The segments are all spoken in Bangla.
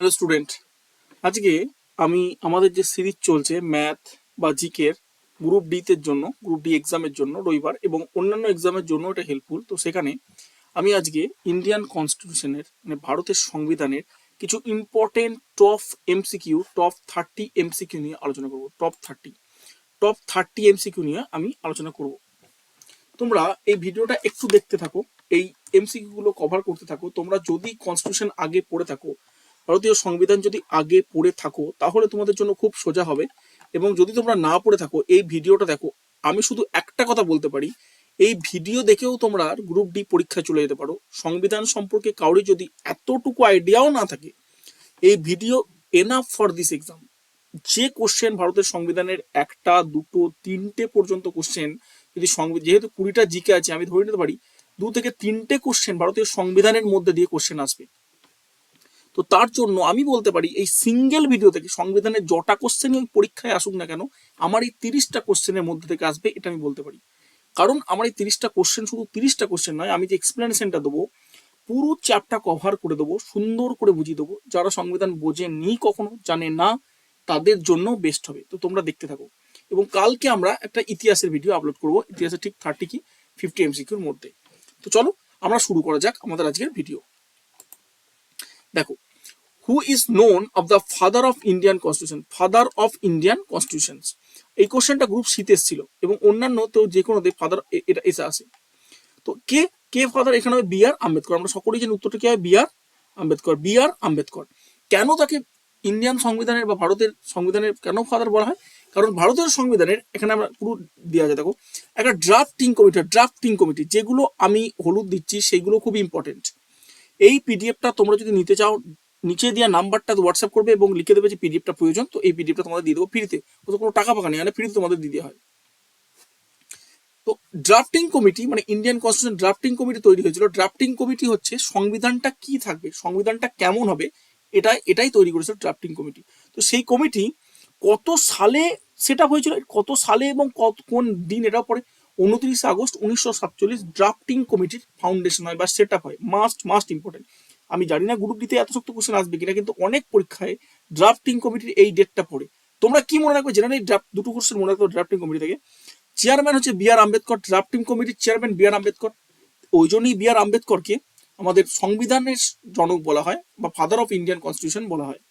হ্যালো স্টুডেন্ট, আজকে আমি আমাদের যে সিরিজ চলছে ম্যাথ বা জিকের গ্রুপ ডিতে জন্য, গ্রুপ ডি এক্সামের জন্য রবিবার এবং অন্যান্য এক্সামের জন্য এটা হেল্পফুল। তো সেখানে আমি আজকে ইন্ডিয়ান কনস্টিটিউশনের মানে ভারতের সংবিধানের কিছু ইম্পর্টেন্ট টপ 30 এমসিকিউ নিয়ে আলোচনা করব। টপ থার্টি এমসিকিউ নিয়ে আমি আলোচনা করব। তোমরা এই ভিডিওটা একটু দেখতে থাকো, এই এমসিকিউ গুলো কভার করতে থাকো। তোমরা যদি কনস্টিটিউশন আগে পড়ে থাকো, ভারতীয় সংবিধান যদি আগে পড়ে থাকো, তাহলে তোমাদের জন্য খুব সোজা হবে। এবং যদি তোমরা না পড়ে থাকো, এই ভিডিওটা দেখো। আমি শুধু একটা কথা বলতে পারি, এই ভিডিও দেখেও তোমরা গ্রুপ ডি পরীক্ষায় চলে যেতে পারো। সংবিধান সম্পর্কে কাউরি যদি এতটুকু আইডিয়াও না থাকে, এই video enough for this exam. যে কোশ্চেন ভারতের সংবিধানের একটা দুটো তিনটে পর্যন্ত কোশ্চেন যদি যেহেতু 20টা জিকে আছে, আমি ধরে নিতে পারি 2 থেকে 3টে কোশ্চেন ভারতীয় সংবিধানের মধ্যে দিয়ে কোশ্চেন আসবে। তো তার জন্য আমি বলতে পারি, এই সিঙ্গেল ভিডিও থেকে সংবিধানের যটা কোশ্চেনই ওই পরীক্ষায় আসুক না কেন, আমার এই 30টা কোশ্চেনের মধ্যে থেকে আসবে, এটা আমি বলতে পারি। কারণ আমার এই 30টা কোশ্চেন শুধু 30টা কোশ্চেন নয়, আমি যে এক্সপ্লেনেশনটা দেবো পুরো চ্যাপ্টার কভার করে দেবো, সুন্দর করে বুঝিয়ে দেবো। যারা সংবিধান বোঝেনি, কখনো জানে না, তাদের জন্য বেস্ট হবে। তো তোমরা দেখতে থাকো। এবং কালকে আমরা একটা ইতিহাসের ভিডিও আপলোড করব, ইতিহাসের ঠিক 30 কি 50 এমসিকিউর মধ্যে। তো চলো আমরা শুরু করা যাক আমাদের আজকের ভিডিও। দেখো, who is known of the father of Indian constitution? Father of Indian constitutions, এই কোশ্চেনটা গ্রুপ সিতে এসেছিল এবং অন্যান্য তো যে কোনো ফাদার এটা এসে আসে। তো কে কে ফাদার? এখানে হবে বি আর আম্বেদকর। আমরা সকলেই জানি উত্তরটা কি হবে, B R Ambedkar. B R Ambedkar. কেন তাকে ইন্ডিয়ান সংবিধানের বা ভারতের সংবিধানের কেন ফাদার বলা হয়? কারণ ভারতের সংবিধানের এখানে আমরা পুরো দেওয়া যায়, দেখো একটা ড্রাফটিং কমিটি যেগুলো আমি হলুদ দিচ্ছি সেইগুলো খুব ইম্পর্টেন্ট। এই পিডিএফটা তোমরা যদি নিতে চাও, নিচে দেওয়া নাম্বারটা হোয়াটসঅ্যাপ করবে এবং লিখে দেবে যে পিডিএফটা প্রয়োজন। তো এই পিডিএফটা তোমাদের দিয়ে দেবো ফ্রিতে, কোনো টাকা পাকা নেই, মানে ফ্রিতে তোমাদের দিয়ে দেওয়া হয়। তো ড্রাফটিং কমিটি মানে ইন্ডিয়ান কনস্টিটিউশন ড্রাফটিং কমিটি তৈরি হয়েছিল। ড্রাফটিং কমিটি হচ্ছে সংবিধানটা কি থাকবে, সংবিধানটা কেমন হবে, এটাই তৈরি করেছিল ড্রাফটিং কমিটি। তো সেই কমিটি কত সালে সেট আপ হয়েছিল, কত সালে এবং কোন দিন, এটা পরে 29 আগস্ট 1947 ড্রাফটিং কমিটির ফাউন্ডেশন হয় বা সেট আপ হয়। Must important. আমি জানি না গ্রুপ ডিতে এত শক্ত কোশ্চেন আসবে কিনা, কিন্তু অনেক পরীক্ষায় ড্রাফটিং কমিটির এই ডেটটা পড়ে। তোমরা কি মনে রাখবে, জেনারেলি দুটো কোশ্চেন মনে রাখবে ড্রাফটিং কমিটি থেকে। চেয়ারম্যান হচ্ছে বি আর আম্বেদকর, ড্রাফটিং কমিটির চেয়ারম্যান বি আর আম্বেদকর। ওই জন্যই বি আর আম্বেদকরকে আমাদের সংবিধানের জনক বলা হয় বা ফাদার অফ ইন্ডিয়ান কনস্টিটিউশন বলা হয়।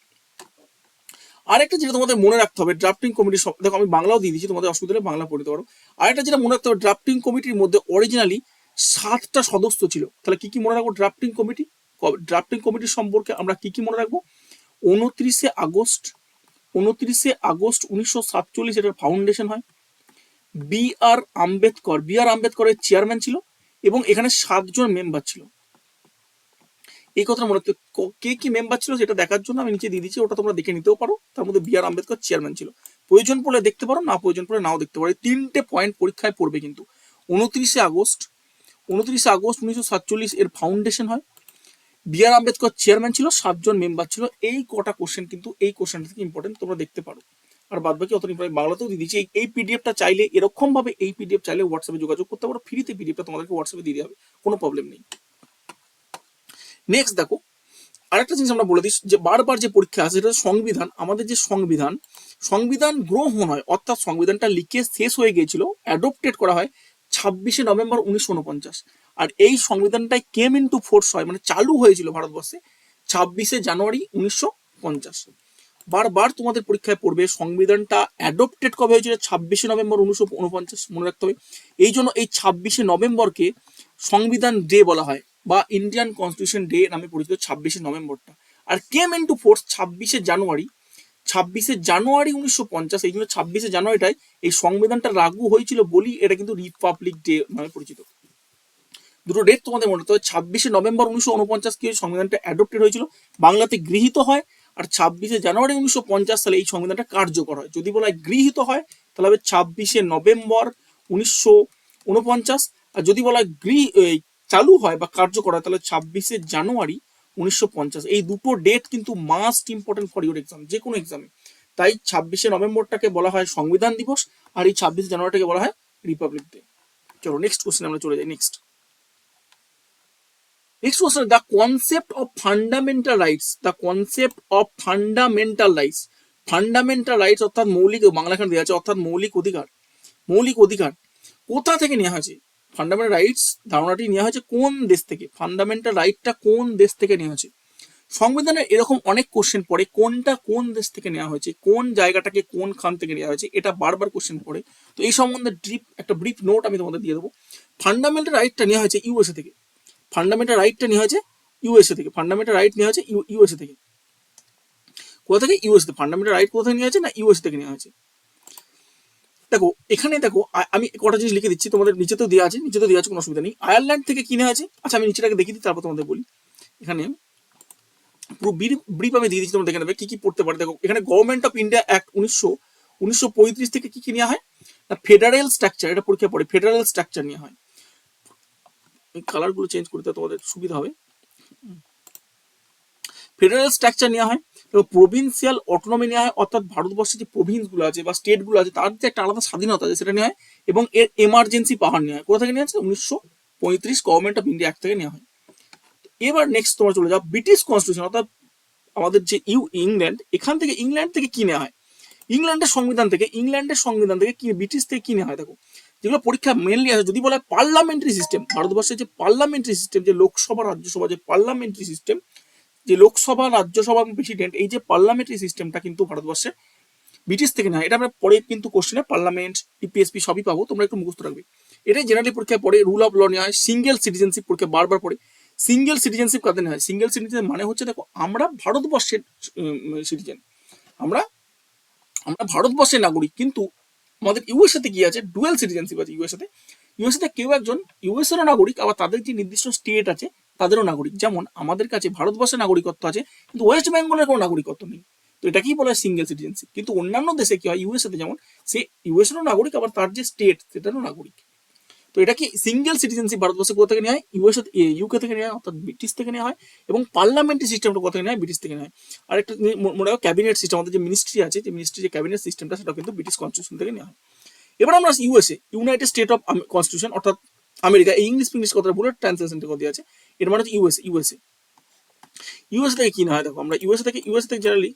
আরেকটা যেটা তোমাদের মনে রাখতে হবে, ড্রাফটিং কমিটির, দেখো আমি বাংলাও দিয়ে দিচ্ছি, তোমাদের অসুবিধা হলে বাংলা পড়তে পারো। আরেকটা যেটা মনে রাখতে হবে, ড্রাফটিং কমিটির মধ্যে অরিজিনালি 7টা সদস্য ছিল। তাহলে কি কি মনে রাখবো ড্রাফটিং কমিটির সম্পর্কে আমরা কি মনে রাখবো? 29 আগস্ট 1947 এটার ফাউন্ডেশন হয়। বি আর আম্বেদকরের চেয়ারম্যান ছিল এবং এখানে 7জন মেম্বার ছিল। এই কথা মনে রাখতে, কে কি মেম্বার ছিল সেটা দেখার জন্য আমি নিচে দিয়ে দিচ্ছি, ওটা তোমরা দেখে নিতেও পারো। তার মধ্যে বি আর আম্বেদকর চেয়ারম্যান ছিল। প্রয়োজন পড়লে দেখতে পারো, না প্রয়োজন পড়লে নাও দেখতে পারো। 3টে পয়েন্ট পরীক্ষায় পড়বে কিন্তু। 29 আগস্ট 1947 এর ফাউন্ডেশন হয়। বি আর আম্বেদকর চেয়ারম্যান ছিল, 7জন মেম্বার ছিল। এই কটা কোশ্চেন কিন্তু এই কোশ্চেনটা থেকে ইম্পর্টেন্ট, তোমরা দেখতে পারো। আর বাদ বাকি অত ইম্পর্টেন্ট বাংলাতেও দিয়ে দিচ্ছি। এই পিডিএফটা চাইলে এরকম ভাবে এই পিডিএফ চাইলে হোয়াটসঅ্যাপে যোগাযোগ করতে পারো, ফ্রিতে পিডিএফটা তোমাদেরকে হোয়াটসঅ্যাপে দিয়ে দেওয়া হবে, কোনো প্রবলেম নেই। নেক্সট দেখো, আরেকটা জিনিস আমরা বলে দিই যে বারবার যে পরীক্ষা আসে, সেটা সংবিধান। আমাদের যে সংবিধান গ্রহণ হয়, অর্থাৎ সংবিধানটা লিখে শেষ হয়ে গিয়েছিল, অ্যাডপ্টেড করা হয় 26শে নভেম্বর 1949। আর এই সংবিধানটাই কেম ইনটু ফোর্স হয়, মানে চালু হয়েছিল ভারতবর্ষে 26শে জানুয়ারি 1950। বারবার তোমাদের পরীক্ষায় পড়বে সংবিধানটা অ্যাডপ্টেড কবে হয়েছিল, 26শে নভেম্বর 1949, মনে রাখতে হবে। এই জন্য এই 26শে নভেম্বরকে সংবিধান ডে বলা হয় বা ইন্ডিয়ান কনস্টিটিউশন ডে নামে পরিচিত 26শে নভেম্বরটা। আর কেম ইনটু ফোর্স 26শে জানুয়ারি 1950। এই জন্য 26শে জানুয়ারিটাই এই সংবিধানটা লাগু হয়েছিল বলি এটা কিন্তু রিপাবলিক ডে নামে পরিচিত। দুটো ডেট তোমাদের মনে রাখতে হবে। 26শে নভেম্বর 1949 কি সংবিধানটা অ্যাডপ্টেড হয়েছিল, বাংলাতে গৃহীত হয়। আর 26শে জানুয়ারি 1950 সালে এই সংবিধানটা কার্যকর হয়। যদি বলা হয় গৃহীত হয়, তাহলে হবে 26শে নভেম্বর 1949। আর যদি বলা হয় চালু হয় বা কার্যকর হয়, তাহলে 26শে জানুয়ারি 1950। এই দুটো ডেট কিন্তু must important for your exam, যে কোনো এক্সামে। তাই 26শে নভেম্বরটাকে বলা হয় সংবিধান দিবস, আর এই 26শে জানুয়ারিটাকে বলা হয় রিপাবলিক ডে। চলো নেক্সট কোশ্চেন আমরা চলে যাই। Next, next question, the concept of fundamental rights, the concept of fundamental rights, fundamental rights অর্থাৎ মৌলিক, বাংলা এখানে দেওয়া আছে অর্থাৎ মৌলিক অধিকার, মৌলিক অধিকার কোথা থেকে নেওয়া হয়েছে? ফান্ডামেন্টাল রাইটস ধারণাটি নেওয়া হয়েছে কোন দেশ থেকে? ফান্ডামেন্টাল রাইটটা কোন দেশ থেকে নেওয়া হয়েছে? সংবিধানে এরকম অনেক কোশ্চেন পড়ে, কোনটা কোন দেশ থেকে নেওয়া হয়েছে, কোন জায়গাটাকে কোন খান থেকে নেওয়া হয়েছে, এটা বারবার কোশ্চেন পড়ে। তো এই সম্বন্ধে একটা ব্রিফ নোট আমি তোমাদের দিয়ে দেবো। ফান্ডামেন্টাল রাইটটা নেওয়া হয়েছে ইউএসএ থেকে, ফান্ডামেন্টাল রাইটটা নেওয়া হয়েছে ইউএসএ থেকে, ফান্ডামেন্টাল রাইট নেওয়া হয়েছে ইউএসএ থেকে। কোথা থেকে? ইউএসএ। ফান্ডামেন্টাল রাইট কোথা থেকে নেওয়া হয়েছে? না ইউএসএ থেকে নেওয়া হয়েছে। দেখো এখানে দেখো আমি কটা জিনিস লিখে দিচ্ছি, তোমাদের নিচেতেও দেওয়া আছে, নিচেতেও দেওয়া আছে, কোনো অসুবিধা নেই। আয়ারল্যান্ড থেকে কি নেওয়া হয়েছে? আচ্ছা আমি নিচেটাকে দেখিয়ে দিই, তারপর তোমাদের বলি। এখানে পুরো ব্রিফ আমি দিয়ে দিচ্ছি, তোমরা দেখে নেবে কি কি পড়তে পারে। দেখো এখানে গভর্নমেন্ট অফ ইন্ডিয়া অ্যাক্ট 1935 থেকে কি কি নেওয়া হয় না ফেডারেল স্ট্রাকচার, এটা পরীক্ষা পড়ে, ফেডারেল স্ট্রাকচার নেওয়া হয়। এই কালারগুলো চেঞ্জ করতে তোমাদের সুবিধা হবে। ফেডারেল স্ট্রাকচার নেওয়া হয় এবং প্রভিন্সিয়াল অটোনমি নেওয়া হয়, অর্থাৎ ভারতবর্ষের যে প্রভিন্সগুলো আছে বা স্টেটগুলো আছে তার যে একটা আলাদা স্বাধীনতা আছে সেটা নেওয়া হয়, এবং এর এমার্জেন্সি পাওয়ার নেওয়া হয়। কোথা থেকে নেওয়া হচ্ছে? 1935 গভর্নমেন্ট অফ ইন্ডিয়া অ্যাক্ট থেকে নেওয়া হয়। এবার নেক্সট তোমরা চলে যাও ব্রিটিশ কনস্টিটিউশন, অর্থাৎ আমাদের যে ইংল্যান্ড, এখান থেকে ইংল্যান্ড থেকে কি নেওয়া হয়? ইংল্যান্ডের সংবিধান থেকে, ইংল্যান্ডের সংবিধান থেকে কি, ব্রিটিশ থেকে কি নেওয়া হয়? দেখো যেগুলো পরীক্ষা মেনলি আসে, যদি বলা হয় পার্লামেন্টারি সিস্টেম, ভারতবর্ষের যে পার্লামেন্টারি সিস্টেম, যে লোকসভা রাজ্যসভা যে পার্লামেন্টারি সিস্টেম, যে লোকসভা রাজ্যসভা প্রেসিডেন্ট, এই যে পার্লামেন্টারি সিস্টেমটা কিন্তু ভারতবর্ষে ব্রিটিশ থেকে নেয়। এটা আমরা পরে কিন্তু কোশ্চেনে পার্লামেন্ট টিপিএসপি সবই পাবো, তোমরা একটু মুখস্থ রাখবে। এটাই জেনারেলি পরীক্ষায় পড়ে। রুল অফ ল নেওয়া হয়, সিঙ্গেল সিটিজেনশিপ পরীক্ষা বারবার পড়ে। সিঙ্গেল সিটিজেনশিপ কাদের নেওয়া হয়? সিঙ্গেল সিটিজেন মানে হচ্ছে দেখো আমরা ভারতবর্ষের সিটিজেন, আমরা আমরা ভারতবর্ষের নাগরিক, কিন্তু আমাদের ইউএসএতে কি আছে? ডুয়েল সিটিজেনশিপ আছে ইউএসএতে। ইউএসএতে কেউ একজন ইউএসএরও নাগরিক, আবার তাদের যে নির্দিষ্ট স্টেট আছে তাদেরও নাগরিক। যেমন আমাদের কাছে ভারতবর্ষের নাগরিকত্ব আছে, কিন্তু ওয়েস্ট বেঙ্গলের কোনো নাগরিকত্ব নেই। তো এটাকেই বলা হয় সিঙ্গেল সিটিজেনশিপ। কিন্তু অন্যান্য দেশে কি হয়? ইউএসএতে যেমন সে ইউএসএরও নাগরিক, আবার তার যে স্টেট সেটারও নাগরিক। তো এটা কি সিঙ্গেল সিটিজেনশিপ ভারতবর্ষে কোথা থেকে নেওয়া হয়? ইউকে থেকে নেওয়া হয়, অর্থাৎ ব্রিটিশ থেকে নেওয়া হয়। এবং পার্লামেন্টারি সিস্টেমটা কোথা থেকে নেওয়া হয়? ব্রিটিশ থেকে নেওয়া হয়। আর একটা মনে হয় ক্যাবিনেট সিস্টেম, আমাদের যে মিনিস্ট্রি আছে, যে মিনিস্ট্রি যে ক্যাবিনেট সিস্টেমটা, সেটা কিন্তু ব্রিটিশ কনস্টিটিউশন থেকে নেওয়া হয়। এবার আমরা USA, United state of constitution, অর্থাৎ আমেরিকা। এই ইংলিশ কথা বলে ট্রান্সলেশন থেকে দেওয়া আছে, এর মানে হচ্ছে ইউএসএ। ইউএসএ থেকে কি না হয়? দেখো আমরা ইউএসএ থেকে জেনারেলি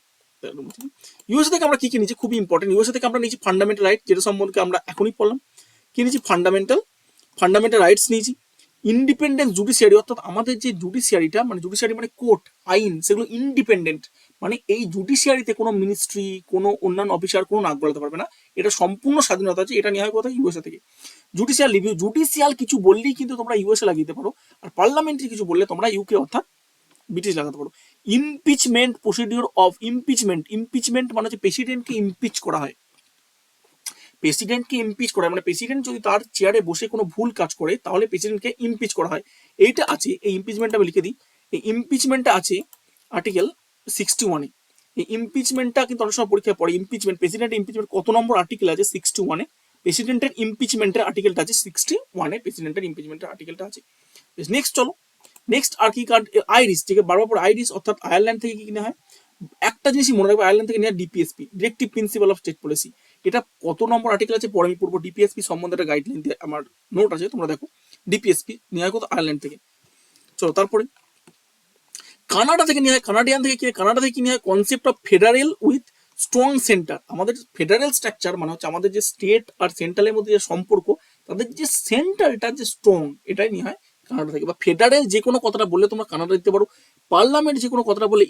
ইউএসএ থেকে আমরা কি কি নিচ্ছি, খুবই ইম্পর্টেন্ট। ইউএসএ থেকে আমরা নিচ্ছি ফান্ডামেন্টাল রাইট, যেটা সম্বন্ধে আমরা এখনই পড়লাম। কি নিচ্ছি? ফান্ডামেন্টাল রাইটস নিয়েছি। ইন্ডিপেন্ডেন্ট জুডিশিয়ারি, অর্থাৎ আমাদের যে জুডিশিয়ারিটা, মানে জুডিশিয়ারি মানে কোর্ট, আইন, সেগুলো ইন্ডিপেন্ডেন্ট, মানে এই জুডিশিয়ারিতে কোনো মিনিস্ট্রি, কোনো অন্যান্য অফিসার কোনো নাক গলাতে পারবে না, এটা সম্পূর্ণ স্বাধীনতা আছে। এটা নেওয়া হয় কোথায়? ইউএসএ থেকে। জুডিশিয়াল রিভিউ, জুডিশিয়াল কিছু বললেই কিন্তু তোমরা ইউএসএ লাগিয়ে দিতে পারো, আর পার্লামেন্টারি কিছু বললে তোমরা ইউকে অর্থাৎ ব্রিটিশ লাগাতে পারো। ইমপিচমেন্ট প্রসিডিওর অফ ইমপিচমেন্ট মানে হচ্ছে প্রেসিডেন্টকে ইমপিচ করা হয়, প্রেসিডেন্টকে ইমপিচ করা হয়, মানে প্রেসিডেন্ট যদি তার চেয়ারে বসে কোনো ভুল কাজ করে তাহলে প্রেসিডেন্টকে ইমপিচ করা হয়। এইটা আছে, এই ইমপিচমেন্টটা আমি লিখে দিই। এই ইমপিচমেন্টটা আছে আর্টিকেল 61-এ। এই ইমপিচমেন্টটা কিন্তু অনেক সময় পরীক্ষায় পড়ে। ইমপিচমেন্ট, প্রেসিডেন্ট ইমপিচমেন্ট কত নম্বর আর্টিকেল আছে? 61-এ। প্রেসিডেন্টের ইমপিচমেন্টের আর্টিকেলটা আছে 61-এ, প্রেসিডেন্টের ইমপিচমেন্টের আর্টিকেলটা আছে। নেক্সট চলো, নেক্সট আর কি কার্ড? আইরিশ, ঠিক আছে, বারবার পর আইরিশ, অর্থাৎ আয়ারল্যান্ড থেকে কি কিনা হয়? একটা জিনিসই মনে রাখবে, আয়ারল্যান্ড থেকে নেওয়া DPSP, directive principal of state policy. এটা কত নম্বর আর্টিকেল আছে পরে আমি পড়বো। ডিপিএসপি সম্বন্ধে একটা গাইডলাইন দিয়ে আমার নোট আছে, তোমরা দেখো। ডিপিএসপি নেওয়া হয় কত? আয়ারল্যান্ড থেকে। চলো তারপরে কানাডা থেকে নেওয়া হয়, কানাডিয়ান থেকে কি, কানাডা থেকে কি নেওয়া হয়? Concept of federal with strong centre. আমাদের ফেডারেল স্ট্রাকচার মানে হচ্ছে আমাদের যে স্টেট আর সেন্ট্রালের মধ্যে যে সম্পর্ক, তাদের যে সেন্টারটা যে স্ট্রং, এটাই নেওয়া হয় কানাডা থেকে। বা ফেডারেল যে কোনো কথাটা বললে তোমরা কানাডা দিতে পারো, পার্লামেন্ট যে কোনো কথাটা বললে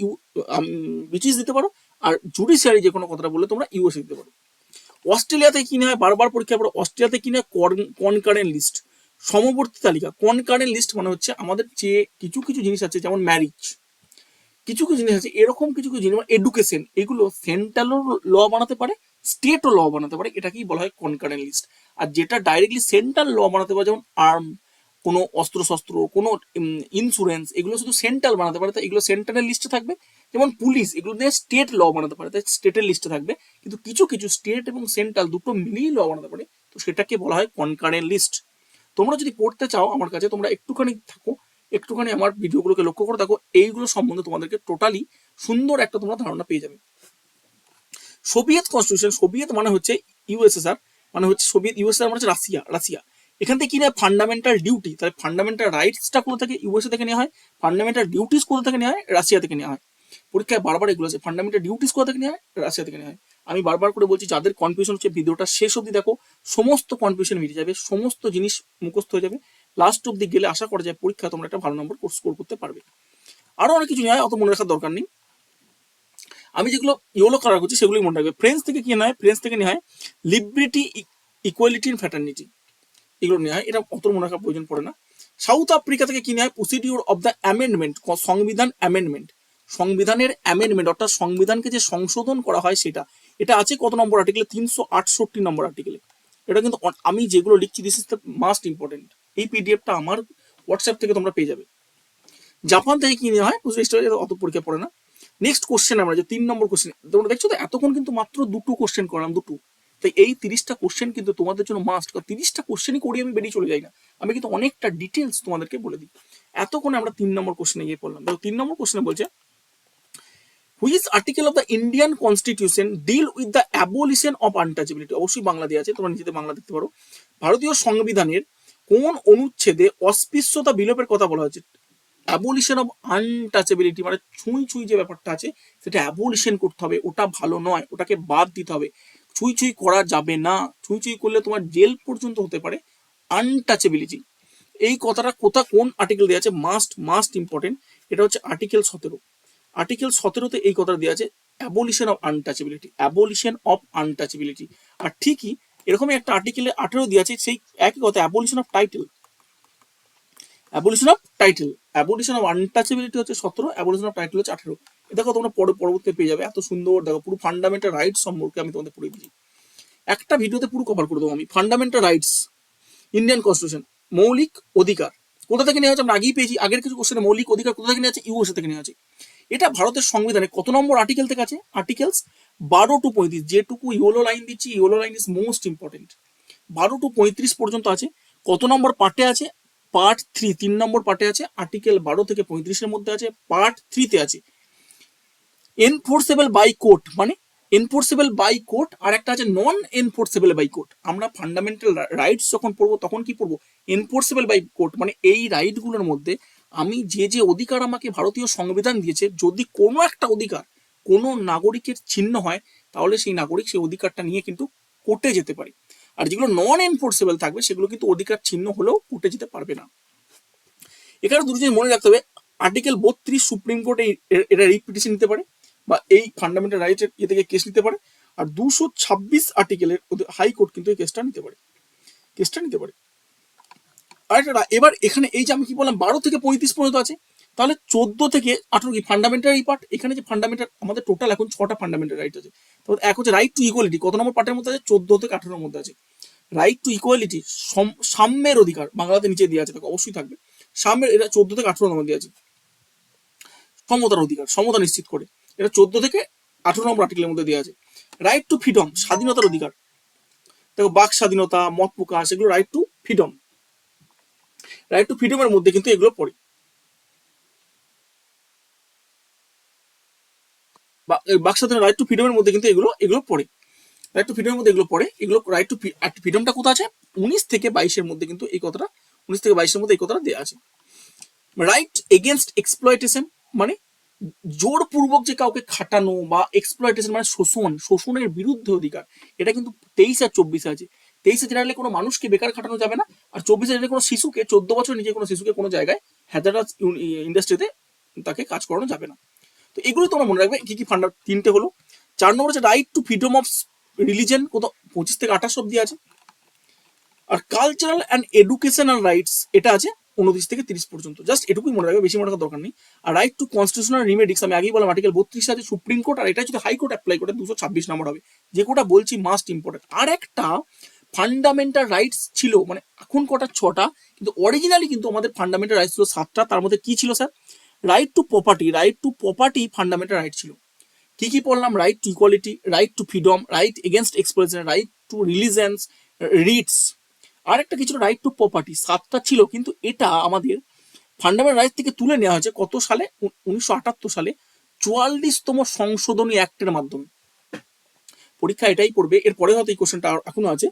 ব্রিটিশ দিতে পারো, আর জুডিশিয়ারি যে কোনো কথাটা বললে তোমরা ইউএসএ দিতে পারো। অস্ট্রেলিয়াতে কি নেওয়া হয়? বারবার পরীক্ষা পড়ো। অস্ট্রেলিয়াতে কি নেওয়া? কনকারেন্ট লিস্ট, সমবর্তী তালিকা। কনকারেন্ট লিস্ট মানে হচ্ছে আমাদের যে কিছু কিছু জিনিস আছে, যেমন ম্যারিজ, কিছু কিছু জিনিস আছে, এরকম কিছু কিছু জিনিস, এডুকেশন, এগুলো সেন্ট্রালও ল বানাতে পারে, স্টেটও ল বানাতে পারে, এটাকেই বলা হয় কনকারেন্ট লিস্ট। আর যেটা ডাইরেক্টলি সেন্ট্রাল ল বানাতে পারে, যেমন আর্ম, কোনো অস্ত্র শস্ত্র, কোনো ইন্স্যুরেন্স, এগুলো শুধু সেন্ট্রাল বানাতে পারে, তাই এগুলো সেন্ট্রালের লিস্টে থাকবে। যেমন পুলিশ, এগুলো দিয়ে স্টেট ল বানাতে পারে, তাই স্টেটের লিস্টে থাকবে। কিন্তু কিছু কিছু স্টেট এবং সেন্ট্রাল দুটো মিলিয়ে ল বানাতে পারে, তো সেটাকে বলা হয় কনকারেন্ট লিস্ট। তোমরা যদি পড়তে চাও আমার কাছে, তোমরা একটুখানি থাকো, একটুখানি আমার ভিডিওগুলোকে লক্ষ্য করে দেখো, এইগুলো সম্বন্ধে তোমাদেরকে টোটালি সুন্দর একটা তোমরা ধারণা পেয়ে যাবে। সোভিয়েত কনস্টিটিউশন, সোভিয়েত মানে হচ্ছে ইউএসএসআর, মানে হচ্ছে সোভিয়েত, ইউএসএসআর মানে হচ্ছে রাশিয়া। এখান থেকে কি নেয় ফান্ডামেন্টাল ডিউটি, তাহলে ফান্ডামেন্টাল রাইটসটা কোথা থেকে ইউএসএ থেকে নেওয়া হয়, ফান্ডামেন্টাল ডিউটিস কোথা থেকে নেওয়া হয় রাশিয়া থেকে নেওয়া হয়। পরীক্ষায় বারবার এগুলো আছে, ফান্ডামেন্টাল ডিউটিস কোথা থেকে নেওয়া হয় রাশিয়া থেকে নেওয়া হয়। আমি বারবার করে বলছি যাদের কনফিউশন হচ্ছে ভিডিওটা শেষ অবধি দেখো, সমস্ত কনফিউশন মিটে যাবে, সমস্ত জিনিস মুখস্থ হয়ে যাবে, লাস্ট অবধি গেলে আশা করা যায় পরীক্ষা তোমরা একটা ভালো নম্বর স্কোর করতে পারবে। আরো অনেক কিছু নেওয়া হয়, অত মনে রাখার দরকার নেই, আমি যেগুলো ইয়েলো কালার করছি সেগুলোই মনে রাখবে। ফ্রেন্স থেকে কি নেওয়া হয়, ফ্রেন্স থেকে নেওয়া হয় লিবার্টি, ইকুয়ালিটি এন্ড ফ্র্যাটার্নিটি, এগুলো নেওয়া হয়, এটা অত মনে রাখার প্রয়োজন পড়ে না। সাউথ আফ্রিকা থেকে কি নেওয়া হয় প্রসিডিউর অফ দ্য অ্যামেন্ডমেন্ট, সংবিধান অ্যামেন্ডমেন্ট, সংবিধানের অ্যামেন্ডমেন্ট অর্থাৎ সংবিধানকে যে সংশোধন করা হয় সেটা, এটা আছে কত নম্বর আর্টিকেলে 368 নম্বর আর্টিকেলে। এটা কিন্তু আমি যেগুলো লিখছি this is the must important, এই পিডিএফটা আমার হোয়াটসঅ্যাপ থেকে তোমরা পেয়ে যাবে। জাপান থেকে কি নেওয়া হয় অত পরীক্ষা পড়ে না। নেক্সট কোশ্চেন আমরা যে 3 নম্বর কোশ্চেন, তোমরা দেখছো তো এতক্ষণ কিন্তু মাত্র দুটো কোশ্চেন করলাম, দুটো, তাই এই 30টা কোশ্চেন কিন্তু তোমাদের জন্য মাস্ট, 30টা কোশ্চেনই করি আমি বেরিয়ে চলে যাই না, আমি কিন্তু অনেকটা ডিটেলস তোমাদেরকে বলে দিই। এতক্ষণে আমরা 3 নম্বর কোশ্চেনে গিয়ে পড়লাম। দেখো 3 নম্বর কোশ্চেনে বলছে which article of the Indian constitution deal with the abolition of untouchability, অবশ্যই বাংলা দিয়ে আছে, তোমরা নিজেদের বাংলা দেখতে পারো। ভারতীয় সংবিধানের কোন অনুচ্ছেদে অস্পৃশ্যতা বিলোপের কথা বলা হয়েছে, অ্যাবলিশন অফ আনটাচেবিলিটি, মানে ছুঁই ছুঁই যে ব্যাপারটা আছে সেটা অ্যাবলিশন করতে হবে, ওটা ভালো নয়, ওটাকে বাদ দিতে হবে, ছুঁই ছুঁই করা যাবে না, ছুঁই ছুঁই করলে তোমার জেল পর্যন্ত হতে পারে। আনটাচেবিলিটি এই কথাটা কোন আর্টিকেল দেওয়া আছে, মাস্ট ইম্পর্টেন্ট, এটা হচ্ছে আর্টিকেল 17, আর্টিকেল 17তে এই কথাটা দেওয়া আছে abolition of untouchability, abolition of untouchability. আর ঠিকই এরকমই একটা আর্টিকেলে 18 দেওয়া আছে সেই একই কথা, abolition of title, abolition of title, abolition of untouchability হচ্ছে 17, অ্যাবলিশন অফ টাইটেল হচ্ছে 18। দেখো তোমরা পরবর্তীতে পেয়ে যাবে, এত সুন্দর দেখো পুরো ফান্ডামেন্টাল রাইটস সম্পর্কে আমি তোমাদের পড়ে দিচ্ছি, একটা ভিডিওতে পুরো কভার করে দেবো আমি। ফান্ডামেন্টাল রাইটস, ইন্ডিয়ান কনস্টিটিউশন, মৌলিক অধিকার কোথা থেকে নেওয়া হয়েছে আমরা আগেই পেয়েছি, আগের কিছু কোশ্চেনে মৌলিক অধিকার কোথা থেকে নেওয়া আছে, ইউএসএ থেকে নেওয়া আছে। এটা ভারতের সংবিধানে কত নম্বর আর্টিকেল থেকে আছে, আর্টিকেলস 12 to 35, যেটুকু ইয়েলো লাইন দিচ্ছি, yellow line is most important, 12 to 35 পর্যন্ত আছে। কত নম্বর পার্টে আছে, পার্ট 3, 3 নম্বর পার্টে আছে, আর্টিকেল 12 থেকে 35-এর মধ্যে আছে, পার্ট 3-তে আছে এনফোর্সেবল বাই কোর্ট, মানে এনফোর্সেবল বাই কোর্ট, আর একটা আছে নন এনফোর্সেবল বাই কোর্ট। আমরা ফান্ডামেন্টাল রাইটস যখন পড়বো তখন কি পড়বো, এনফোর্সেবল বাই কোর্ট, মানে এই রাইটগুলোর মধ্যে আমি যে অধিকার আমাকে ভারতীয় সংবিধান দিয়েছে, যদি কোনো একটা অধিকার কোনো নাগরিকের ছিন্ন হয় তাহলে সেই নাগরিক সেই অধিকারটা নিয়ে কিন্তু কোর্টে যেতে পারে, আর যেগুলো নন এনফোর্সেবল থাকবে সেগুলো কিন্তু অধিকার ছিন্ন হলেও কোর্টে যেতে পারবে না। এখানে দুটো জিনিস মনে রাখতে হবে, আর্টিকেল 32 সুপ্রিম কোর্টে এটা রিট পিটিশন নিতে পারে বা এই ফান্ডামেন্টাল রাইটের ইয়ে থেকে কেস নিতে পারে, আর 226 আর্টিকেলের হাইকোর্ট কিন্তু এই কেসটা নিতে পারে, আর এবার এখানে এই যে আমি কি বললাম 12 থেকে 35 পর্যন্ত আছে, তাহলে 14 থেকে 18 কি ফান্ডামেন্টাল এই পার্ট, এখানে যে ফান্ডামেন্টাল আমাদের টোটাল এখন 6টা ফান্ডামেন্টাল রাইট আছে। তো এক হচ্ছে রাইট টু ইকুয়ালিটি, কত নম্বর পার্টের মধ্যে আছে, 14 থেকে 18-এর মধ্যে আছে। রাইট টু ইকুয়ালিটি, সাম্যের অধিকার, বাংলাতে নিচে দিয়ে আছে, দেখো অবশ্যই থাকবে সাম্যের, এটা 14 থেকে 18 মধ্যে আছে। সমতার অধিকার, সমতা নিশ্চিত করে, এটা 14 থেকে 18 নম্বর আর্টিকেলের মধ্যে দেওয়া আছে। রাইট টু ফ্রিডম, স্বাধীনতার অধিকার, দেখো বাক স্বাধীনতা, মত প্রকাশ, এগুলো right to freedom, right to ফ্রিডমের মধ্যে কিন্তু এগুলো পড়ে। বাক স্বাধীনতা, রাইট টু ফ্রিডমের মধ্যে কিন্তু এগুলো পড়ে, রাইট টু ফ্রিডমের মধ্যে এগুলো পড়ে, এগুলো রাইট টু ফ্রিডমটা কোথায় আছে, 19 থেকে 22-এর মধ্যে কিন্তু এই কথাটা, 19 থেকে 22-এর মধ্যে এই কথাটা দেওয়া আছে। রাইট এগেনস্ট এক্সপ্লয়টেশন, মানে জোরপূর্বক যে কাউকে খাটানো বা এক্সপ্লয়টেশন মানে শোষণের বিরুদ্ধে অধিকার, এটা কিন্তু 23 আর 24-এ আছে। 23-এ জেনারেলি কোনো মানুষকে বেকার খাটানো যাবে না, আর 24-এ জেনারেলি কোনো শিশুকে 14 বছর নিচে কোনো শিশুকে কোনো জায়গায় হ্যাজার্ডাস ইন্ডাস্ট্রিতে তাকে কাজ করানো যাবে না। তো এগুলো তোমরা মনে রাখবে, কি কি ফান্ডা, 3টে হলো। 4 নম্বর হচ্ছে right to freedom of religion, কোথাও 25 থেকে 28 অব্দি আছে। আর কালচারাল অ্যান্ড এডুকেশনাল রাইটস, এটা আছে 29 থেকে 30 পর্যন্ত, জাস্ট এটুকুই মনে রাখবে, বেশি মনে রাখার দরকার নেই। আর রাইট টু কনস্টিটিউশনাল রিমেডিস, আমি আগেই বললাম আর্টিকেল 32 আছে সুপ্রিম কোর্ট, আর এটা যদি হাইকোর্ট অ্যাপ্লাই করে 226 নম্বর হবে, যে কোটা বলছি মাস্ট ইম্পর্টেন্ট। আর একটা ফান্ডামেন্টাল রাইটস ছিল, মানে এখন কটা 6টা, কিন্তু অরিজিনালি কিন্তু আমাদের ফান্ডামেন্টাল রাইটস ছিল 7টা। তার মধ্যে কি ছিল sir, right to property, right to property fundamental right ছিল। কি কি পড়লাম, right to equality, right to freedom, right against exploitation, right to religions rights, আর একটা কিছু রাইট টু প্রপার্টি, 7টা ছিল। কিন্তু এটা আমাদের ফান্ডামেন্টাল রাইট থেকে তুলে নেওয়া হয়েছে কত সালে, 1978 সালে 44তম সংশোধনী অ্যাক্টের মাধ্যমে। পরীক্ষা এটাই পড়বে, এরপরে হয়তো এই কোশ্চেনটা এখনো আছে,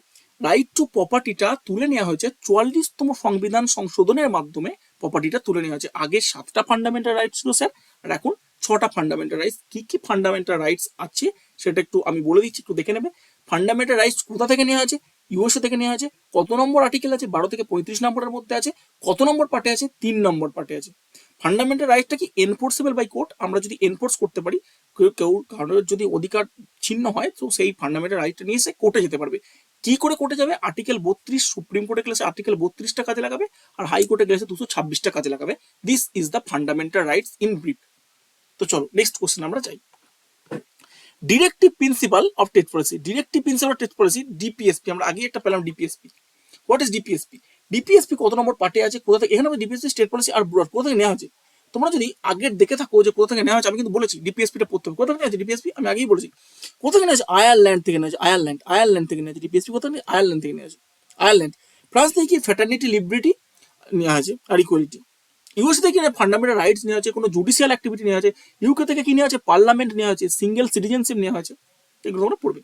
রাইট টু প্রপার্টিটা তুলে নেওয়া হয়েছে 44তম সংবিধান সংশোধনের মাধ্যমে। প্রপার্টিটা তুলে নেওয়া হয়েছে। আগে 7টা ফান্ডামেন্টাল রাইটস ছিল স্যার, আর এখন 6টা ফান্ডামেন্টাল রাইটস। কি কি ফান্ডামেন্টাল রাইটস আছে সেটা একটু আমি বলে দিচ্ছি, একটু দেখে নেবে। ফান্ডামেন্টাল রাইটস কোথা থেকে নেওয়া হয়েছে? ইউএসএ থেকে নেওয়া হয়েছে। কত নম্বর আর্টিকেল আছে? 12 থেকে 35 নম্বরের মধ্যে আছে। কত নম্বর পার্টে আছে? 3 নম্বর পার্টে আছে। ফান্ডামেন্টাল রাইটটা কি এনফোর্সেবল বাই কোর্ট, আমরা যদি এনফোর্স করতে পারি, কেউ কারোর যদি অধিকার ছিন্ন হয় তো সেই ফান্ডামেন্টাল রাইটটা নিয়ে এসে কোর্টে যেতে পারবে। কি করে কোর্টে যাবে? আর্টিকেল 32, সুপ্রিম কোর্টে গেলে আর্টিকেল 32টা কাজে লাগাবে, আর হাইকোর্টে গেলে 226টা কাজে লাগাবে। This is the fundamental rights in brief. তো চলো নেক্সট কোশ্চেন আমরা যাই। Directive principal of TET policy. Directive principal of TET policy, DPSP, আমরা আগে একটা পেলাম DPSP. What is DPSP? DPSP কত নম্বর পার্টে আছে, কোথা থেকে? এখানে ডিপিএসপি স্টেট পলিসি আর ব্রড কোথা থেকে নেওয়া হয়েছে। তোমরা যদি আগের দেখে থাকো যে কোথা থেকে নেওয়া হয়েছে, আমি কিন্তু বলেছি ডিপিএসপিটা পড়তে হবে। কোথা থেকে নেওয়া হয়েছে ডিপিএসপি? আমি আগেই বলেছি কোথা থেকে নেওয়া হয়েছে। আয়ারল্যান্ড থেকে নেওয়া হয়েছে। আয়ারল্যান্ড থেকে নেওয়া হয়েছে ডিপিএসপি। কোথা থেকে? আয়ারল্যান্ড থেকে নেওয়া হয়েছে। আয়ারল্যান্ড। ফ্রান্স থেকে কি ফ্র্যাটার্নিটি, লিবার্টি নেওয়া হয়েছে আর ইকুয়ালিটি। ইউএসএ থেকে ফান্ডামেন্টাল রাইটস নেওয়া হয়েছে, কোনো জুডিশিয়াল অ্যাক্টিভিটি নেওয়া হয়েছে। ইউকে থেকে কি নেওয়া হয়েছে? পার্লামেন্ট নেওয়া হয়েছে, সিঙ্গেল সিটিজেনশিপ নেওয়া হয়েছে। এগুলো তোমরা পড়বে।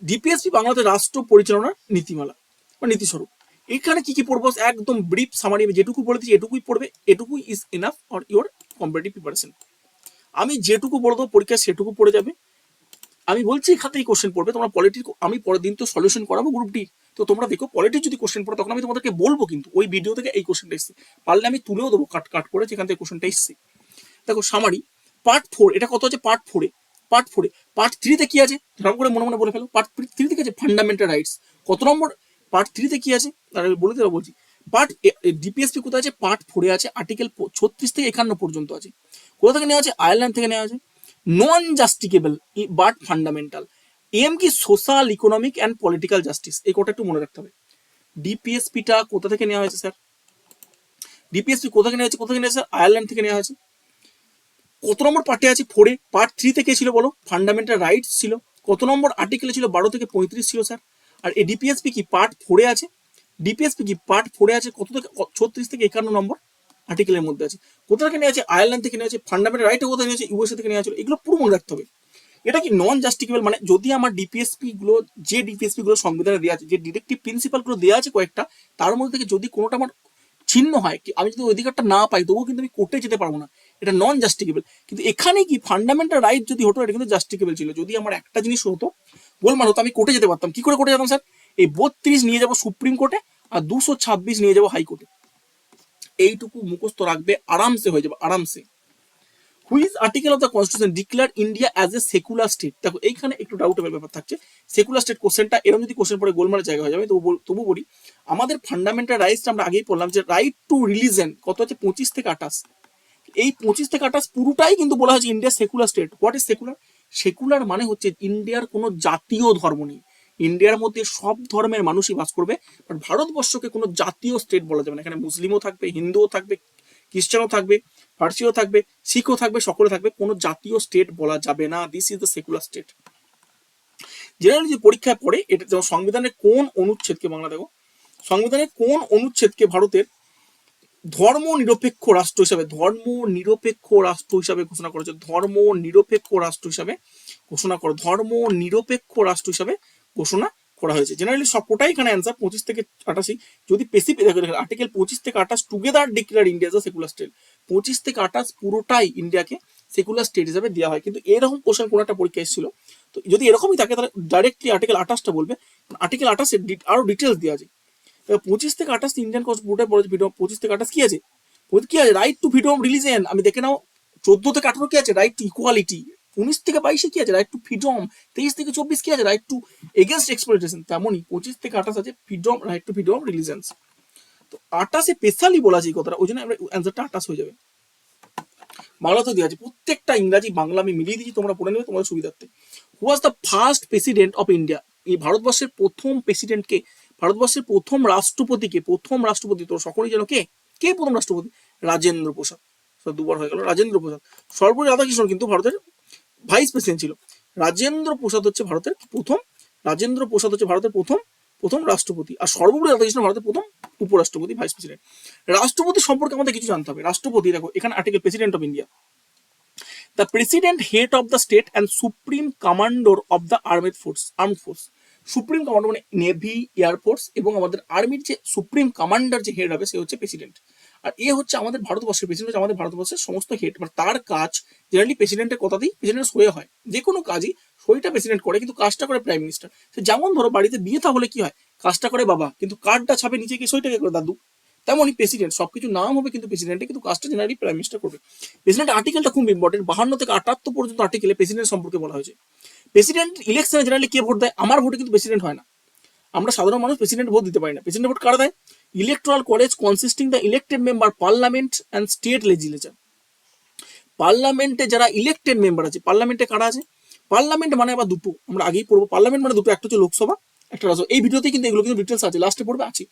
ডিপিএসপি বাংলাদেশ রাষ্ট্র পরিচালনার নীতিমালা বা নীতিস্বরূপ। এখানে কি কি পড়বো? একদম ব্রিফ সামারি, আমি যেটুকু বলে দিচ্ছি এটুকুই পড়বে। এটুকুই is enough for your competitive preparation. আমি যেটুকু বলে দেবো পরীক্ষা সেটুকু পড়ে যাবে। আমি বলছি খাতেই কোশ্চেন পড়বে। তোমরা পলিটির আমি পরের দিন তো সলিউশন করাবো গ্রুপ ডি, তো তোমরা দেখো পলিটির যদি কোশ্চেন পড়ো তখন আমি তোমাদেরকে বলবো কিন্তু ওই ভিডিও থেকে এই কোশ্চেনটা এসছে, পারলে আমি তুলেও দেবো কাট করে যেখান থেকে কোশ্চেনটা এসছে। দেখো সামারি পার্ট 4, এটা কত আছে? পার্ট 4-এ। পার্ট 3-তে কি আছে? ধরম করে মনে মনে বলে ফেলো। পার্ট 3-তে কি আছে? Fundamental rights. কত নম্বর? পার্ট 3-তে কি আছে তাহলে বলে দেবো, বলছি। পার্ট ডিপিএসপি কোথায় আছে? পার্ট 4-এ আছে, আর্টিকেল 36 থেকে 51 পর্যন্ত আছে। কোথা থেকে নেওয়া আছে? আয়ারল্যান্ড থেকে নেওয়া আছে। নন জাস্টিকেবল বাট ফান্ডামেন্টাল। এম কি? Social, economic and political justice. এই কোটা একটু মনে রাখতে হবে। ডিপিএসপিটা কোথা থেকে নেওয়া হয়েছে স্যার? ডিপিএসপি কোথা থেকে নেওয়া হয়েছে? কোথা থেকে নেওয়া হয়েছে? আয়ারল্যান্ড থেকে নেওয়া হয়েছে। কত নম্বর পার্টে আছে? 4-এ। পার্ট 3 থেকে ছিল বলো? ফান্ডামেন্টাল রাইটস ছিল। কত নম্বর আর্টিকেলে ছিল? 12 থেকে 35 ছিল স্যার। আর এই ডিপিএসপি কি? পার্ট 4-এ আছে। ডিপিএসপি কি? পার্ট 4-এ আছে। কত থেকে? 36 থেকে 51 নম্বর আর্টিকেলের মধ্যে আছে। কোথা থেকে নেওয়া আছে? আয়ারল্যান্ড থেকে নেওয়া আছে। ফান্ডামেন্টাল রাইট কোথায় নিয়েছে? ইউএসএ থেকে নেওয়া ছিল। এগুলো পুরো মনে রাখতে হবে। এটা কি নন জাস্টিকেবল, মানে যদি আমার ডিপিএসপি গুলো, যে ডিপিএসপি গুলো সংবিধানে দেওয়া আছে, যে ডিরেক্টিভ প্রিন্সিপাল গুলো দেওয়া আছে কয়েকটা, তার মধ্যে থেকে যদি কোনোটা আমার ছিন্ন হয়, আমি যদি অধিকারটা না পাই, তবুও কিন্তু আমি কোর্টে যেতে পারবো না। এটা নন জাস্টিকেবল। কিন্তু এখানে কি ফান্ডামেন্টাল রাইট যদি হতো, এটা কিন্তু জাস্টিকেবল ছিল। যদি আমার একটা জিনিস হতো, গোলমাল হতো, আমি কোর্টে যেতে পারতাম। কি করে কোর্টে যেতাম স্যার? এই 32 নিয়ে যাবো সুপ্রিম কোর্টে, আর 226 নিয়ে যাবো হাইকোর্টে। এইটুকু মুখস্থ রাখবে, আরামসে হয়ে যাবে, আরামসে। Which article of the constitution declare India as A secular state? দেখো এইখানে একটু ডাউটেবল ব্যাপার থাকছে। সেকুলার স্টেট কোশ্চেনটা এরকম যদি কোশ্চেন পড়ে গোলমালের জায়গা হয়ে যাবে। তবু বলি, আমাদের ফান্ডামেন্টাল রাইটসটা আমরা আগেই বললাম যে রাইট টু রিলিজন কত আছে? 25 থেকে 28। এই 25 থেকে 28 পুরোটাই কিন্তু বলা হয়েছে India secular state. What is secular? Secular মানে হচ্ছে ইন্ডিয়ার কোনো জাতীয় ধর্ম নেই। ইন্ডিয়ার মধ্যে সব ধর্মের মানুষই বাস করবে, বাট ভারতবর্ষকে কোনো জাতীয় স্টেট বলা যাবে না। এখানে মুসলিমও থাকবে, হিন্দুও থাকবে, খ্রিস্টানও থাকবে, ফার্সিও থাকবে, শিখও থাকবে, সকলে থাকবে, কোনো জাতীয় স্টেট বলা যাবে না। This is the secular state. Generally যে পরীক্ষায় পড়ে, এটা যেমন সংবিধানের কোন অনুচ্ছেদকে, বাংলা দেখো, সংবিধানের কোন অনুচ্ছেদকে ভারতের ধর্ম নিরপেক্ষ রাষ্ট্র হিসাবে ঘোষণা করা হয়েছে? ধর্ম নিরপেক্ষ রাষ্ট্র হিসাবে ঘোষণা করা হয়েছে। জেনারেলি সবটাই এখানে অ্যান্সার 25 থেকে 88। যদি স্পেসিফিক আর্টিকেল 25 থেকে 28 together declare India as a secular state. 25 থেকে 28 পুরোটাই ইন্ডিয়াকে সেকুলার স্টেট হিসাবে দেওয়া হয়। কিন্তু এরকম কোশ্চেন কোন একটা পরীক্ষা এসেছিল, তো যদি এরকমই থাকে তাহলে ডাইরেক্টলি আর্টিকেল 28টা বলবে। আর্টিকেল 28 আরো ডিটেলস দেওয়া আছে। 25 থেকে 28 ইন্ডিয়ান কনস্টিটিউশন পড়ে ভিডিও। 25 থেকে 28 কি আছে? Right to freedom religion. আমি দেখে নাও 14 থেকে 18 কি আছে? Right to equality. 19 থেকে 22 কি আছে? Right to freedom. 23 থেকে 24 কি আছে? Right two against exploitation. তেমনই 25 থেকে 28 আছে freedom, right to freedom religions. তো 28 স্পেশালি বলা আছে এই কথাটা, ওই জন্য আমরা অ্যান্সারটা 28 হয়ে যাবে। বাংলা তো দেওয়া আছে, প্রত্যেকটা ইংরাজি বাংলা আমি মিলিয়ে দিয়েছি, তোমরা পড়ে নেবে তোমাদের সুবিধার্থে। Who was the first president of India? এই ভারতবর্ষের প্রথম প্রেসিডেন্টকে, ভারতবর্ষের প্রথম রাষ্ট্রপতিকে, তো সকলেই যেন কে কে প্রথম রাষ্ট্রপতি? রাজেন্দ্র প্রসাদ। দুবার হয়ে গেল, রাজেন্দ্র প্রসাদ। সর্বপল্লী রাধাকৃষ্ণন কিন্তু ভারতের ভাইস প্রেসিডেন্ট ছিল। রাজেন্দ্র প্রসাদ হচ্ছে ভারতের প্রথম রাষ্ট্রপতি, আর সর্বপল্লী রাধাকৃষ্ণ ভারতের প্রথম উপরাষ্ট্রপতি, ভাইস প্রেসিডেন্ট। রাষ্ট্রপতি সম্পর্কে আমাদের কিছু জানতে হবে। রাষ্ট্রপতি দেখো এখানে article, president of India, the president head of the state and supreme commander of the armed force. Supreme commander মানে নেভি, এয়ারফোর্স এবং আমাদের আর্মির যে সুপ্রিম কমান্ডার যে হেড হবে সে হচ্ছে প্রেসিডেন্ট। আর এ হচ্ছে আমাদের ভারতবর্ষের প্রেসিডেন্ট, হচ্ছে আমাদের ভারতবর্ষের সমস্ত হেড, মানে তার কাজ জেনারেলি প্রেসিডেন্টের কথাতেই প্রেসিডেন্ট সই হয়, যে কোনো কাজই সইটা প্রেসিডেন্ট করে কিন্তু কাজটা করে প্রাইম মিনিস্টার। যেমন ধরো বাড়িতে বিয়ে থা হলে কি হয়, কাজটা করে বাবা কিন্তু কার্ডটা ছাপে নিচে গিয়ে সইটাকে করে দাদু। তেমনই প্রেসিডেন্ট, সবকিছু নাম হবে কিন্তু প্রেসিডেন্টে, কিন্তু কাজটা জেনারেলি প্রাইম মিনিস্টার করবে। প্রেসিডেন্ট আর্টিকেলটা খুব ইম্পর্টেন্ট, 52 থেকে 78 পর্যন্ত আর্টিকেলে প্রেসিডেন্ট সম্পর্কে বলা হয়েছে। প্রেসিডেন্ট ইলেকশনে জেনারেলি কে ভোট দেয়, আমার ভোটে কিন্তু প্রেসিডেন্ট হয় না, আমরা সাধারণ মানুষ প্রেসিডেন্ট ভোট দিতে পারি না। প্রেসিডেন্ট ভোট কারা দেয়, electoral college consisting the elected member parliament and state legislature. পার্লামেন্টে যারা ইলেক্টেড মেম্বার আছে, পার্লামেন্টে কারা আছে, পার্লামেন্ট মানে আবার দুটো, আমরা আগেই পড়বো, পার্লামেন্ট মানে দুটো, একটা হচ্ছে লোকসভা, একটা রাজ্য। এই ভিডিওতে কিন্তু এগুলো কিন্তু ডিটেলস আছে, লাস্টে পড়বে আছে,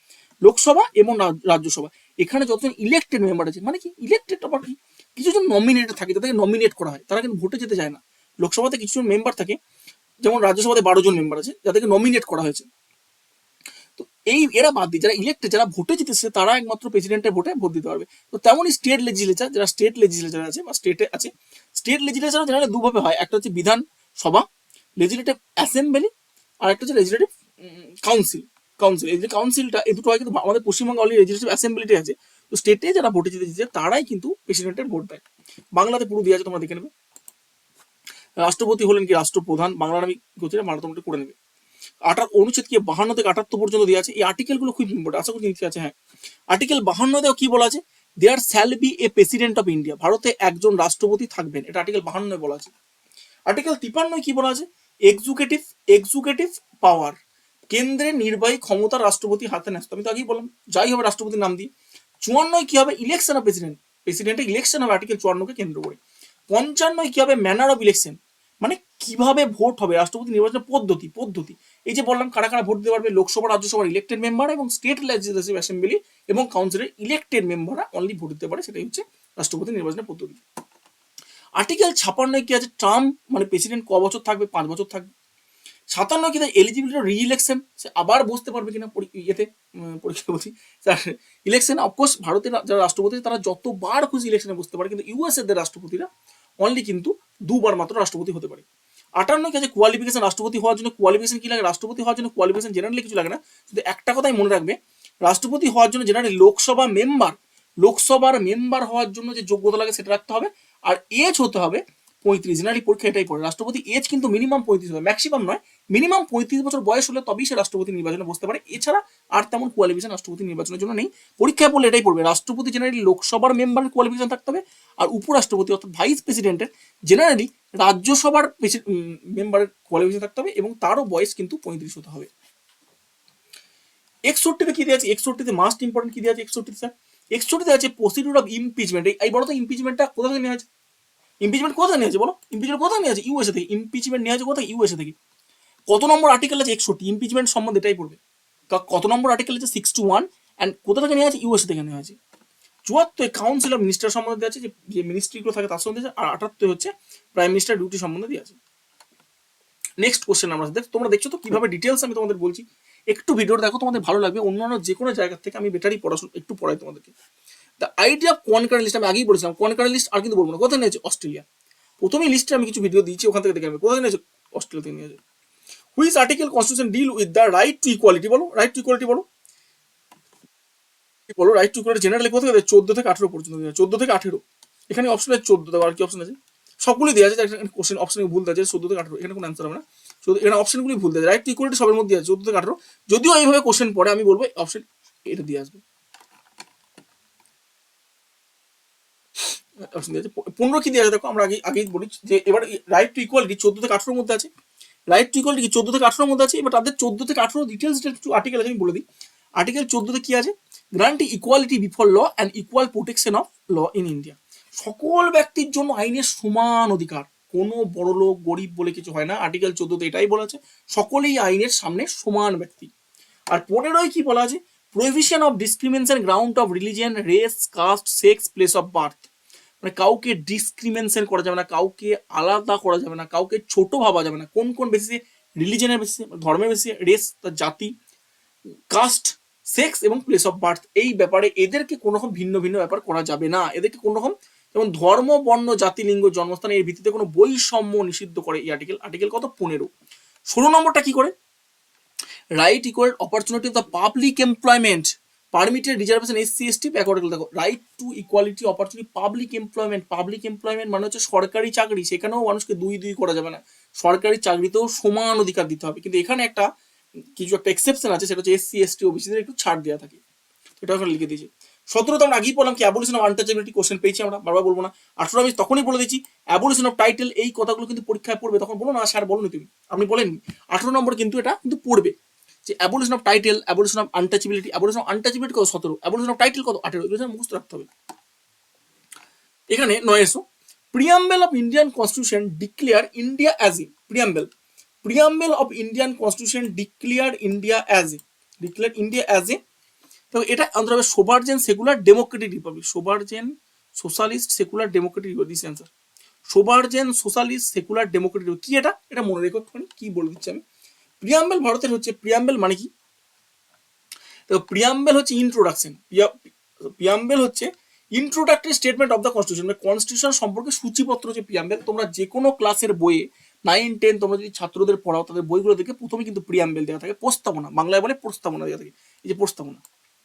লোকসভা এবং রাজ্যসভা। এখানে যতজন ইলেক্টেড মেম্বার আছে, মানে কি ইলেক্টেড আবার কি, কিছুজন নমিনেটেড থাকে, তাদেরকে নমিনেট করা হয়, তারা কিন্তু ভোটে যেতে যায় না। লোকসভাতে কিছুজন মেম্বার থাকে, যেমন রাজ্যসভাতে 12 জন মেম্বার আছে যাদেরকে নমিনেট করা হয়েছে। তো এই এরা বাদ দিয়ে যারা ইলেক্টেড, যারা ভোটে জিতেছে, তারা একমাত্র প্রেসিডেন্টের ভোটে ভোট দিতে পারবে। তো তেমনই স্টেট লেজিসলেচার, যারা স্টেট লেজিসলেচার আছে বা স্টেটে আছে, স্টেট লেজিসলেচার জেনারেলি দুভাবে হয়, একটা হচ্ছে বিধানসভা লেজিসলেটিভ অ্যাসেম্বলি, আর একটা হচ্ছে লেজিসলেটিভ কাউন্সিল। কাউন্সিল, এই যে কাউন্সিলটা, এই দুটো হয় কিন্তু আমাদের পশ্চিমবঙ্গে অলরেডি লেজিসলেটিভ অ্যাসেম্বলিটি আছে। তো স্টেটে যারা ভোটে জিতেছে তারাই কিন্তু প্রেসিডেন্টের ভোট দেয়। বাংলাতে পুরো দিয়ে আছে, তোমরা দেখে নেবে। রাষ্ট্রপতি হলেন কি রাষ্ট্রপ্রধান, বাংলার আমি গোচরে বাংলা তোমরা করে নেবে। অনুচ্ছেদ কি 52 থেকে 78 পর্যন্ত দেওয়া আছে। এই আর্টিকেলগুলো খুব ইম্পর্টেন্ট, আশা করি নিচে আছে। হ্যাঁ, আর্টিকেল 52 কি বলা আছে, there shall be a president of India, ভারতে একজন রাষ্ট্রপতি থাকবেন, এটা আর্টিকেল 52 বলা আছে। আর্টিকেল 53 কি বলা আছে, এক্সিকিউটিভ এক্সিকিউটিভ পাওয়ার, কেন্দ্রের নির্বাহী ক্ষমতা রাষ্ট্রপতি হাতে ন্যস্ত। আমি তো আগেই বললাম, যাই হবে রাষ্ট্রপতির নাম দিয়ে। 54 কি হবে, ইলেকশন অফ প্রেসিডেন্ট, প্রেসিডেন্টের ইলেকশন হবে আর্টিকেল 54 কেন্দ্র করে। 55 কি হবে, ম্যানার অফ ইলেকশন, মানে কিভাবে ভোট হবে, রাষ্ট্রপতি নির্বাচনের পদ্ধতি। পদ্ধতি এই যে বললাম কারা কারা ভোট দিতে পারবে, লোকসভা রাজ্যসভার ইলেক্টেড মেম্বার এবং স্টেট লেজিসলেটিভ অ্যাসেম্বলি এবং কাউন্সিলের ইলেক্টেড মেম্বাররা অনলি ভোট দিতে পারে, সেটাই হচ্ছে রাষ্ট্রপতি নির্বাচনের পদ্ধতি। আর্টিকেল 56 কি আছে, টার্ম মানে প্রেসিডেন্ট ক বছর থাকবে, 5 বছর থাকবে। 57 কি এলিজিবিলিটি রি ইলেকশন, সে আবার বসতে পারবে কিনা ইয়েতে, পরীক্ষা বলছি ইলেকশন। অফকোর্স ভারতের যারা রাষ্ট্রপতি তারা যতবার খুশি ইলেকশনে বসতে পারে, কিন্তু ইউএসএ দের রাষ্ট্রপতিরা অনলি কিন্তু 2 বার মাত্র রাষ্ট্রপতি হতে পারে। 58 কি আছে, কোয়ালিফিকেশন, রাষ্ট্রপতি হওয়ার জন্য কোয়ালিফিকেশন কি লাগে, রাষ্ট্রপতি হওয়ার জন্য কোয়ালিফিকেশন জেনারেলি কিছু লাগে না, শুধু একটা কথাই মনে রাখবে, রাষ্ট্রপতি হওয়ার জন্য জেনারেলি লোকসভার মেম্বার হওয়ার জন্য যে যোগ্যতা লাগে সেটা রাখতে হবে, আর এজ হতে হবে 35। জেনারেলি পরীক্ষা এটাই পড়ে, রাষ্ট্রপতি এজ কিন্তু মিনিমাম 35 হবে, ম্যাক্সিমাম নয়, মিনিমাম 35 বছর বয়স হলে তবেই সে রাষ্ট্রপতি নির্বাচনে বসতে পারে, এছাড়া আর তেমন কোয়ালিফিকেশন রাষ্ট্রপতি নির্বাচনের জন্য নেই। পরীক্ষায় পড়লে এটাই পড়বে, রাষ্ট্রপতি জেনারেলি লোকসভার মেম্বারের কোয়ালিফিকেশন থাকতে হবে, আর উপরাষ্ট্রপতি অর্থাৎ ভাইস প্রেসিডেন্টের জেনারেলি রাজ্যসভার মেম্বারের কোয়ালিফিকেশন থাকতে হবে এবং তারও বয়স কিন্তু 35 হতে হবে। 61 কি দেওয়া আছে, 61 মাস্ট ইম্পর্টেন্ট কি দেওয়া আছে, 61 স্যার 61 আছে প্রসিডিউর অফ ইমপিচমেন্ট। এই বলো তো ইমপিচমেন্টটা কোথা থেকে নেওয়া আছে, ইমপিচমেন্ট কোথা নিয়ে আছে বলো, ইমপিচমেন্ট কোথা নিয়ে আছে, ইউএসএ থেকে। ইমপিচমেন্ট নিয়ে আছে কোথায়, ইউএসএ থেকে। কত নম্বর আর্টিকেল আছে, 61, ইমপিচমেন্ট সম্বন্ধে এটাই পড়বে। কত নম্বর আর্টিকেল আছে, 61, অ্যান্ড কোথা থেকে নিয়ে আছে, ইউএসএ থেকে নেওয়া আছে। 74 কাউন্সিল অফ মিনিস্টার সম্বন্ধে আছে, যে মিনিস্ট্রিগুলো থাকে তার সম্বন্ধে আছে, আর 78 হচ্ছে প্রাইম মিনিস্টার ডিউটি সম্বন্ধে দিয়ে আছে। নেক্সট কোশ্চেন আমরা তোমরা দেখছো তো কিভাবে ডিটেলস আমি তোমাদের বলছি, একটু ভিডিওটা দেখো, তোমাদের ভালো লাগবে, অন্যান্য যে কোনো জায়গা থেকে আমি বেটারই পড়াশোনা একটু পড়াই তোমাদেরকে। The idea of concurrent list আমি আগেই বলেছিলাম, কনকারেন্ট লিস্ট আর কিন্তু বলবো না, কোথায় নিয়েছে, অস্ট্রেলিয়া। প্রথমেই লিস্টে আমি কিছু ভিডিও দিয়েছি, ওখান থেকে দেখে নেবে কোথায় নিয়েছে, অস্ট্রেলিয়া থেকে নিয়েছে। Which article constitution deal with the right to equality, বলো রাইট টু ইকুয়ালিটি বলো, রাইট টু ইকুয়ালিটি জেনারেলি কোথা থেকে 14 থেকে 18 পর্যন্ত, 14 থেকে 18, এখানে অপশন আছে 14 দেওয়া, আর কি অপশন আছে, সবগুলি দেওয়া আছে, কোশ্চেন অপশন ভুল দেওয়া আছে 14 থেকে 18, এখানে কোনো অ্যান্সার হবে না, এখানে অপশনগুলি ভুল দেওয়া আছে, রাইট টু ইকুয়ালিটি সবের মধ্যে আছে 14 থেকে 18, যদিও এইভাবে কোশ্চেন পড়ে আমি বলবো অপশন এটা দিয়ে আসবে। অপশন দিয়ে আছে 15 কি দিয়ে আছে দেখো, আমরা আগেই বলি যে এবার রাইট টু ইকুয়ালিটি 14 থেকে 18 মধ্যে আছে, রাইট টু ইকুয়ালিটি 14 থেকে 18 মধ্যে আছে। এবার তাদের 14 থেকে 18 ডিটেলস কিছু আর্টিকেল আছে আমি বলে দিই। আর্টিকেল 14 কি আছে, grant equality before law and equal protection of law in India, সকল ব্যক্তির জন্য আইনের সমান অধিকার, কোনো বড় লোক গরিব বলে কিছু হয় না, আর্টিকেল 14 এটাই বলা আছে, সকলেই আইনের সামনে সমান ব্যক্তি। আর 15 কি বলা আছে, prohibition of discrimination ground of religion, race, caste, sex, place of birth, মানে কাউকে ডিসক্রিমিনেশন করা যাবে না, কাউকে আলাদা করা যাবে না, কাউকে ছোট ভাবা যাবে না, কোন কোন বেসিসে, রিলিজনের বেসিসে, ধর্মের বেসিসে, রেস তার জাতি, কাস্ট, সেক্স এবং প্লেস অফ বার্থ, এই ব্যাপারে এদেরকে কোনো রকম ভিন্ন ভিন্ন ব্যাপার করা যাবে না, এদেরকে কোনো রকম যেমন ধর্ম, বর্ণ, জাতি, লিঙ্গ, জন্মস্থান এর ভিত্তিতে কোনো বৈষম্য নিষিদ্ধ করে এই আর্টিকেল। আর্টিকেল কত, 15। 16 নম্বরটা কি করে, right equal opportunity of the public employment permitted reservation SC ST backward, দেখো right to equality opportunity public employment মানে হচ্ছে সরকারি চাকরি, সেখানেও মানুষকে দুই দুই করা যাবে না, সরকারি চাকরিতেও সমান অধিকার দিতে হবে, কিন্তু এখানে একটা কিছু একটা এক্সেপশন আছে, সেটা হচ্ছে এসসি এসটি ওবিসিদের একটু ছাড় দেওয়া থাকে, এটা ওখানে লিখে দিয়েছে। 17 আমরা আগেই বললাম কি অ্যাবলিশন অফ আনটাচেবিলিটি কোশ্চেন পেয়েছি আমরা, বারবার বলবো না। 18 আমি তখনই বলে দিচ্ছি অ্যাবলিশন অফ টাইটেল, এই কথাগুলো কিন্তু পরীক্ষায় পড়বে, তখন বলো না স্যার বলো তুমি, আপনি বলেননি। 18 নম্বর কিন্তু এটা কিন্তু পড়বে যে abolition of title, abolition of untouchability, abolition of untouchability কত 17, অ্যাবলিশন অফ টাইটেল কত 18, এগুলো মুখস্থ রাখতে হবে। এখানে 900 preamble of Indian constitution declare India as a preamble of Indian constitution declare India as a, তো এটা আনতে হবে sovereign secular democratic republic, sovereign socialist secular democratic, this answer sovereign socialist secular democratic. কি এটা এটা মনে রেখো একটুখানি, কি বলে দিচ্ছি আমি। প্রিয়াম্বেল ভারতের হচ্ছে, প্রিয়াম্বেল মানে কি, তো প্রিয়াম্বেল হচ্ছে ইন্ট্রোডাকশন, প্রিয়াম্বেল হচ্ছে introductory statement of the constitution, মানে কনস্টিটিউশন সম্পর্কে সূচিপত্র হচ্ছে প্রিয়াম্বেল। তোমরা যে কোনো ক্লাসের বইয়ে 9, 10 তোমরা যদি ছাত্রদের পড়াও তাদের বইগুলো দেখে প্রথমে কিন্তু প্রিয়াম্বেল দেওয়া থাকে, প্রস্তাবনা, বাংলায় বলে প্রস্তাবনা দেওয়া থাকে, এই যে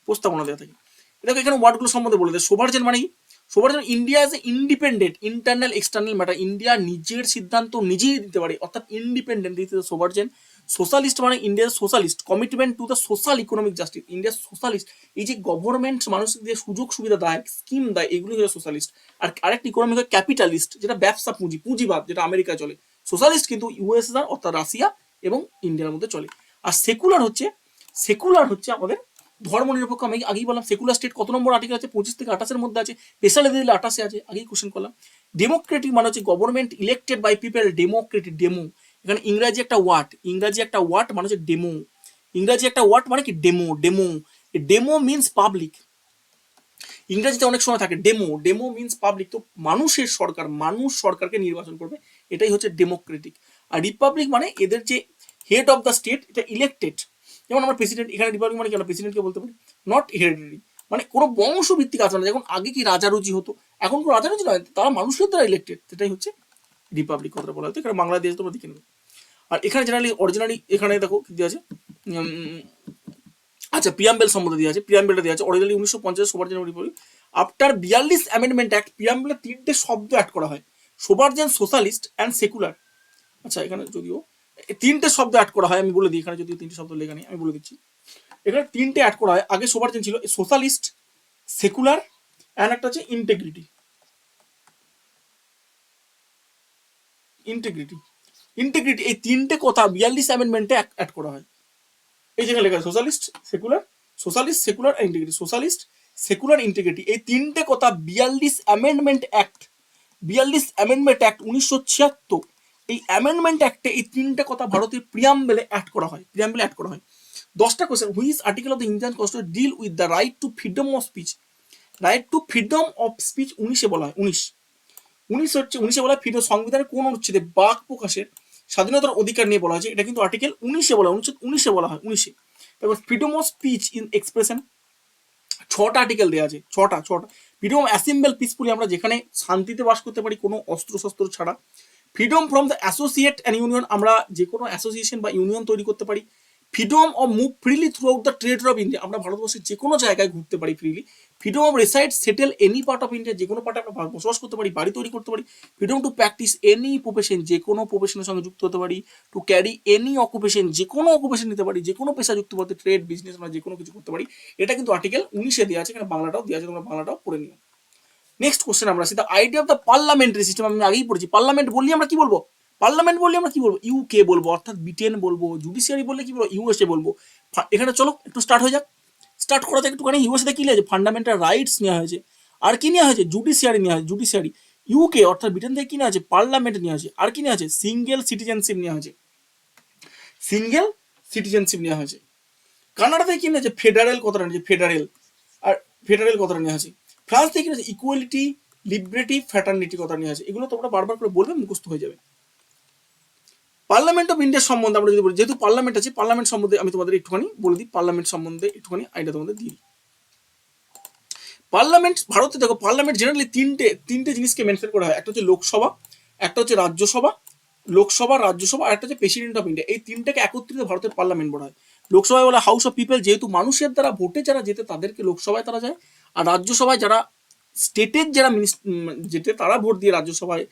প্রস্তাবনা দেওয়া থাকে। দেখো এখানে ওয়ার্ডগুলো সম্বন্ধে বলে দেয়। সোভারজেন মানে কি, sovereign India as a independent internal external matter, India নিজের সিদ্ধান্ত নিজেই দিতে পারে, অর্থাৎ ইন্ডিপেন্ডেন্ট দিতে সোভারজেন। সোশ্যালিস্ট মানে ইন্ডিয়ার socialist, commitment to the social economic justice, ইন্ডিয়ার সোশ্যালিস্ট, এই যে গভর্নমেন্ট মানুষদের সুযোগ সুবিধা দেয়, স্কিম দেয়, এগুলো হচ্ছে সোশ্যালিস্ট। আর আরেকটা ইকোনমিক ক্যাপিটালিস্ট, যেটা ব্যবসা পুঁজিবাদ, যেটা আমেরিকায় চলে। সোশ্যালিস্ট কিন্তু ইউএসএসআর অর্থাৎ রাশিয়া এবং ইন্ডিয়ার মধ্যে চলে। আর সেকুলার হচ্ছে আমাদের ধর্মনিরপেক্ষ। আমি আগেই বললাম সেকুলার স্টেট কত নম্বর আর্টিকেল আছে, 25 থেকে 28 মধ্যে আছে, স্পেশাল দিলে 28 আছে, আগেই কোশ্চেন করলাম। ডেমোক্রেটিক মানে হচ্ছে government elected by people, democratic, demo, এখানে ইংরাজি একটা ওয়ার্ড মানে হচ্ছে ডেমো, ইংরাজি একটা ওয়ার্ড মানে কি ডেমো মিনস পাবলিক, ইংরেজিতে অনেক সময় থাকে ডেমো মিনস পাবলিক, তো মানুষ সরকারকে নির্বাচন করবে, এটাই হচ্ছে ডেমোক্রেটিক। আর রিপাবলিক মানে এদের যে হেড অফ দ্য স্টেট এটা ইলেক্টেড, যেমন আমরা প্রেসিডেন্ট, এখানে রিপাবলিক মানে কি আমরা প্রেসিডেন্টকে বলতে পারি, নট হেরিডিটারি, মানে কোনো বংশভিত্তিক আছে না, যেমন আগে কি রাজারুজি হতো, এখন কোনো রাজারুজি নয়, তারা মানুষের দ্বারা ইলেক্টেড, সেটাই হচ্ছে রিপাবলিক কথাটা বলা হতো। এখানে বাংলাদেশ তোমরা দেখে নেবে। আর এখানে জেনারেলি অরিজিনালি এখানে দেখো কি দেওয়া আছে, আচ্ছা প্রিয়াম্বেল সম্বন্ধে দেওয়া আছে, প্রিয়াম্বেলটা দেওয়া আছে originally 1950 sovereign republic. After 42 amendment act, প্রিয়াম্বেলে 3টে শব্দ অ্যাড করা হয়, সোভারজেন, সোশ্যালিস্ট অ্যান্ড সেকুলার। আচ্ছা এখানে যদিও 3টে শব্দ অ্যাড করা হয়, আমি বলে দিই, এখানে যদিও 3টে শব্দ লেখা নেই, আমি বলে দিচ্ছি। এখানে 3টে অ্যাড করা হয়, আগে সোভারজেন ছিল, সোশ্যালিস্ট, সেকুলার অ্যান্ড একটা হচ্ছে ইন্টিগ্রিটি, এই 3টে কথা 42 অ্যামেন্ডমেন্টে অ্যাড করা হয়। এই যেখানে লেখা socialist secular integrity, socialist secular integrity, এই 3টে কথা 42 অ্যামেন্ডমেন্ট অ্যাক্ট 1976, এই অ্যামেন্ডমেন্ট অ্যাক্টে এই 3টে কথা ভারতের প্রিয়াম্বেলে অ্যাড করা হয়, 10টা question. Which article of the Indian constitution deal with the right to freedom of speech, 19 বলা হয়, 19 বলা হয় ফ্রিডম, সংবিধানের কোন অনুচ্ছেদে বাক প্রকাশের স্বাধীনতার অধিকার নিয়ে বলা হয়েছে, এটা কিন্তু আর্টিকেল 19 বলা হয়, 19 বলা হয়, 19। তারপর freedom of speech in expression, 6টা আর্টিকেল দেওয়া আছে, 6টা। ফ্রিডম অফ অ্যাসেম্বল পিসফুলি, আমরা যেখানে শান্তিতে বাস করতে পারি কোনো অস্ত্র ছাড়া। Freedom from the associate and union, আমরা যে কোনো অ্যাসোসিয়েশন বা ইউনিয়ন তৈরি করতে পারি। Freedom of move freely throughout the territory of India, আমরা ভারতবর্ষের যে কোনো জায়গায় ঘুরতে পারি freely. Freedom of reside settle any part of India, যে কোনো পার্টে আমরা বসবাস করতে পারি, বাড়ি তৈরি করতে পারি। Freedom two practice any profession, যে কোনো প্রফেশনের সঙ্গে যুক্ত হতে পারি। টু ক্যারি এনি অকুপেশন, যে কোনো অকুপেশন নিতে পারি, যে কোনো পেশা যুক্ত হতে, ট্রেড বিজনেস, আমরা যে কোনো কিছু করতে পারি, এটা কিন্তু আর্টিকেল 19 দেওয়া আছে, এখানে বাংলাটাও দেওয়া আছে, তোমরা বাংলাটাও পড়ে নিও। নেক্সট কোশ্চেন আমরা আসি, the idea of the parliamentary system, আমি আগেই পড়েছি, পার্লামেন্ট বললি আমরা কি বলবো, ইউকে বলবো, অর্থাৎ ব্রিটেন বলবো। জুডিশিয়ারি বললে কি বলবো, ইউএসএ বলবো। এখানে চলো একটু স্টার্ট করা যাক একটুখানি। ইউএসএতে কি লিখেছে, ফান্ডামেন্টাল রাইটস নেওয়া হয়েছে, আর কি নেওয়া হয়েছে, জুডিশিয়ারি নেওয়া হয়েছে, জুডিশিয়ারি। ইউকে অর্থাৎ ব্রিটেন থেকে কি নেওয়া হয়েছে, পার্লামেন্ট নেওয়া হয়েছে, আর কি নেওয়া হয়েছে, সিঙ্গেল সিটিজেনশিপ নেওয়া হয়েছে। কানাডা থেকে কি নেওয়া হয়েছে, ফেডারেল কথাটা নেওয়া হয়েছে। ফ্রান্স থেকে কি নেওয়া হয়েছে, ইকুয়ালিটি, লিবার্টি, ফ্র্যাটার্নিটি কথা নেওয়া হয়েছে। এগুলো তোমরা বারবার করে বলবে, মুখস্থ হয়ে যাবে। পার্লামেন্ট অফ ইন্ডিয়া সম্বন্ধে আমরা যদি বলি, যেহেতু পার্লামেন্ট আছে, পার্লামেন্ট সম্বন্ধে আমি তোমাদের একটুখানি বলে দিই, পার্লামেন্ট সম্বন্ধে একটুখানি আইডিয়া তোমাদের দিই। পার্লামেন্ট ভারতে দেখো, পার্লামেন্ট জেনারেলি তিনটে জিনিসকে মেনশন করা হয়, একটা হচ্ছে লোকসভা, একটা হচ্ছে রাজ্যসভা, আর একটা হচ্ছে প্রেসিডেন্ট অফ ইন্ডিয়া, এই তিনটাকে একত্রিত ভারতের পার্লামেন্ট বলা হয়। লোকসভায় বলে হাউস অফ পিপল, যেহেতু মানুষের দ্বারা ভোটে যারা যেতে তাদেরকে লোকসভায় তারা যায়। আর রাজ্যসভায় যারা স্টেটের যারা যেতে তারা ভোট দিয়ে রাজ্যসভায়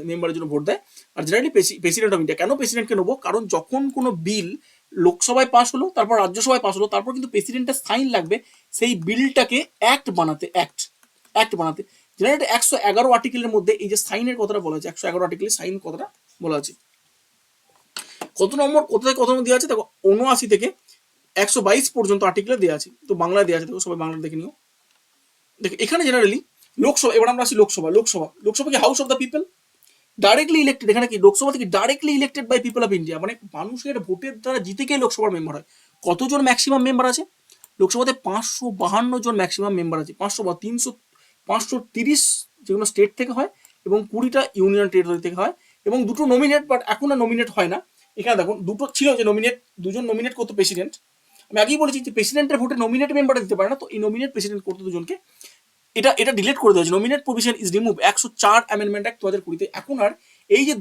মেম্বারের জন্য ভোট দেয়। Are generally president of India. কেন প্রেসিডেন্টকে নেবো? কারণ যখন কোনো বিল লোকসভায় পাস হলো, তারপর রাজ্যসভায় পাস হলো, তারপর কিন্তু প্রেসিডেন্টের সাইন লাগবে সেই বিলটাকে অ্যাক্ট বানাতে। অ্যাক্ট বানাতে জেনারেলি 111 আর্টিকেলের মধ্যে এই যে সাইনের কথাটা বলা আছে, 111 আর্টিকেলে সাইন কথাটা বলা আছে। কত নম্বর, কোথা থেকে কত নম্বর দেওয়া আছে দেখো, 79 থেকে 122 পর্যন্ত আর্টিকেলে দেওয়া আছে। তো বাংলায় দেওয়া আছে, দেখো সবাই বাংলা দেখে নিও। দেখো এখানে জেনারেলি লোকসভা, এবার আমরা আসি লোকসভা কি house of the people, directly elected. এখানে কি লোকসভা থেকে directly elected by people of India, মানে মানুষের ভোটের দ্বারা জিতে গিয়ে লোকসভার মেম্বার হয়। কতজন ম্যাক্সিমাম মেম্বার আছে লোকসভাতে? 552 জন ম্যাক্সিমাম মেম্বার আছে। 530 যেগুলো স্টেট থেকে হয় এবং 20টা ইউনিয়ন টেরিটরি থেকে হয়, এবং দুটো নমিনেট, বাট এখন আর নমিনেট হয় না। এখানে দেখুন দুটো ছিল যে নমিনেট, দুজন নমিনেট করতো প্রেসিডেন্ট। আমি আগেই বলেছি যে প্রেসিডেন্টের ভোটে নমিনেট মেম্বার দিতে পারে না, তো এই নমিনেট প্রেসিডেন্ট করতো দুজনকে। এটা ডিলিট করে দেওয়া হয়েছে। Nominate provision is remove 104 amendment act 2020। এখন আর এই যে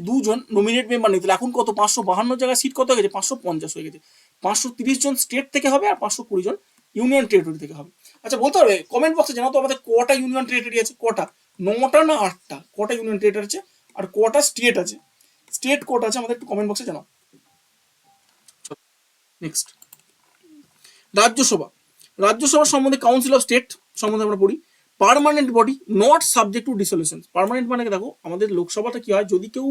দুজন নমিনেট মেম্বার নেই, তাহলে এখন কত? 552 জায়গায় সিট কত হয়ে গেছে? 550 হয়ে গেছে। 530 জন স্টেট থেকে হবে আর 520 জন ইউনিয়ন টেরিটরি থেকে হবে। আচ্ছা বলতে হবে কমেন্ট বক্সে জানাও তো আমাদের কটা ইউনিয়ন টেরিটরি আছে? কটা? 9টা না 8টা? কটা ইউনিয়ন টেরিটরি আছে আর কটা স্টেট আছে? স্টেট কটা আছে আমাদের একটু কমেন্ট বক্সে জানাও। নেক্সট, রাজ্যসভা সম্বন্ধে কাউন্সিল অফ স্টেট সম্বন্ধে আমরা পড়ি। Permanent body not subject to dissolution. Permanent মানে দেখো আমাদের লোকসভাটা কি হয়, যদি কেউ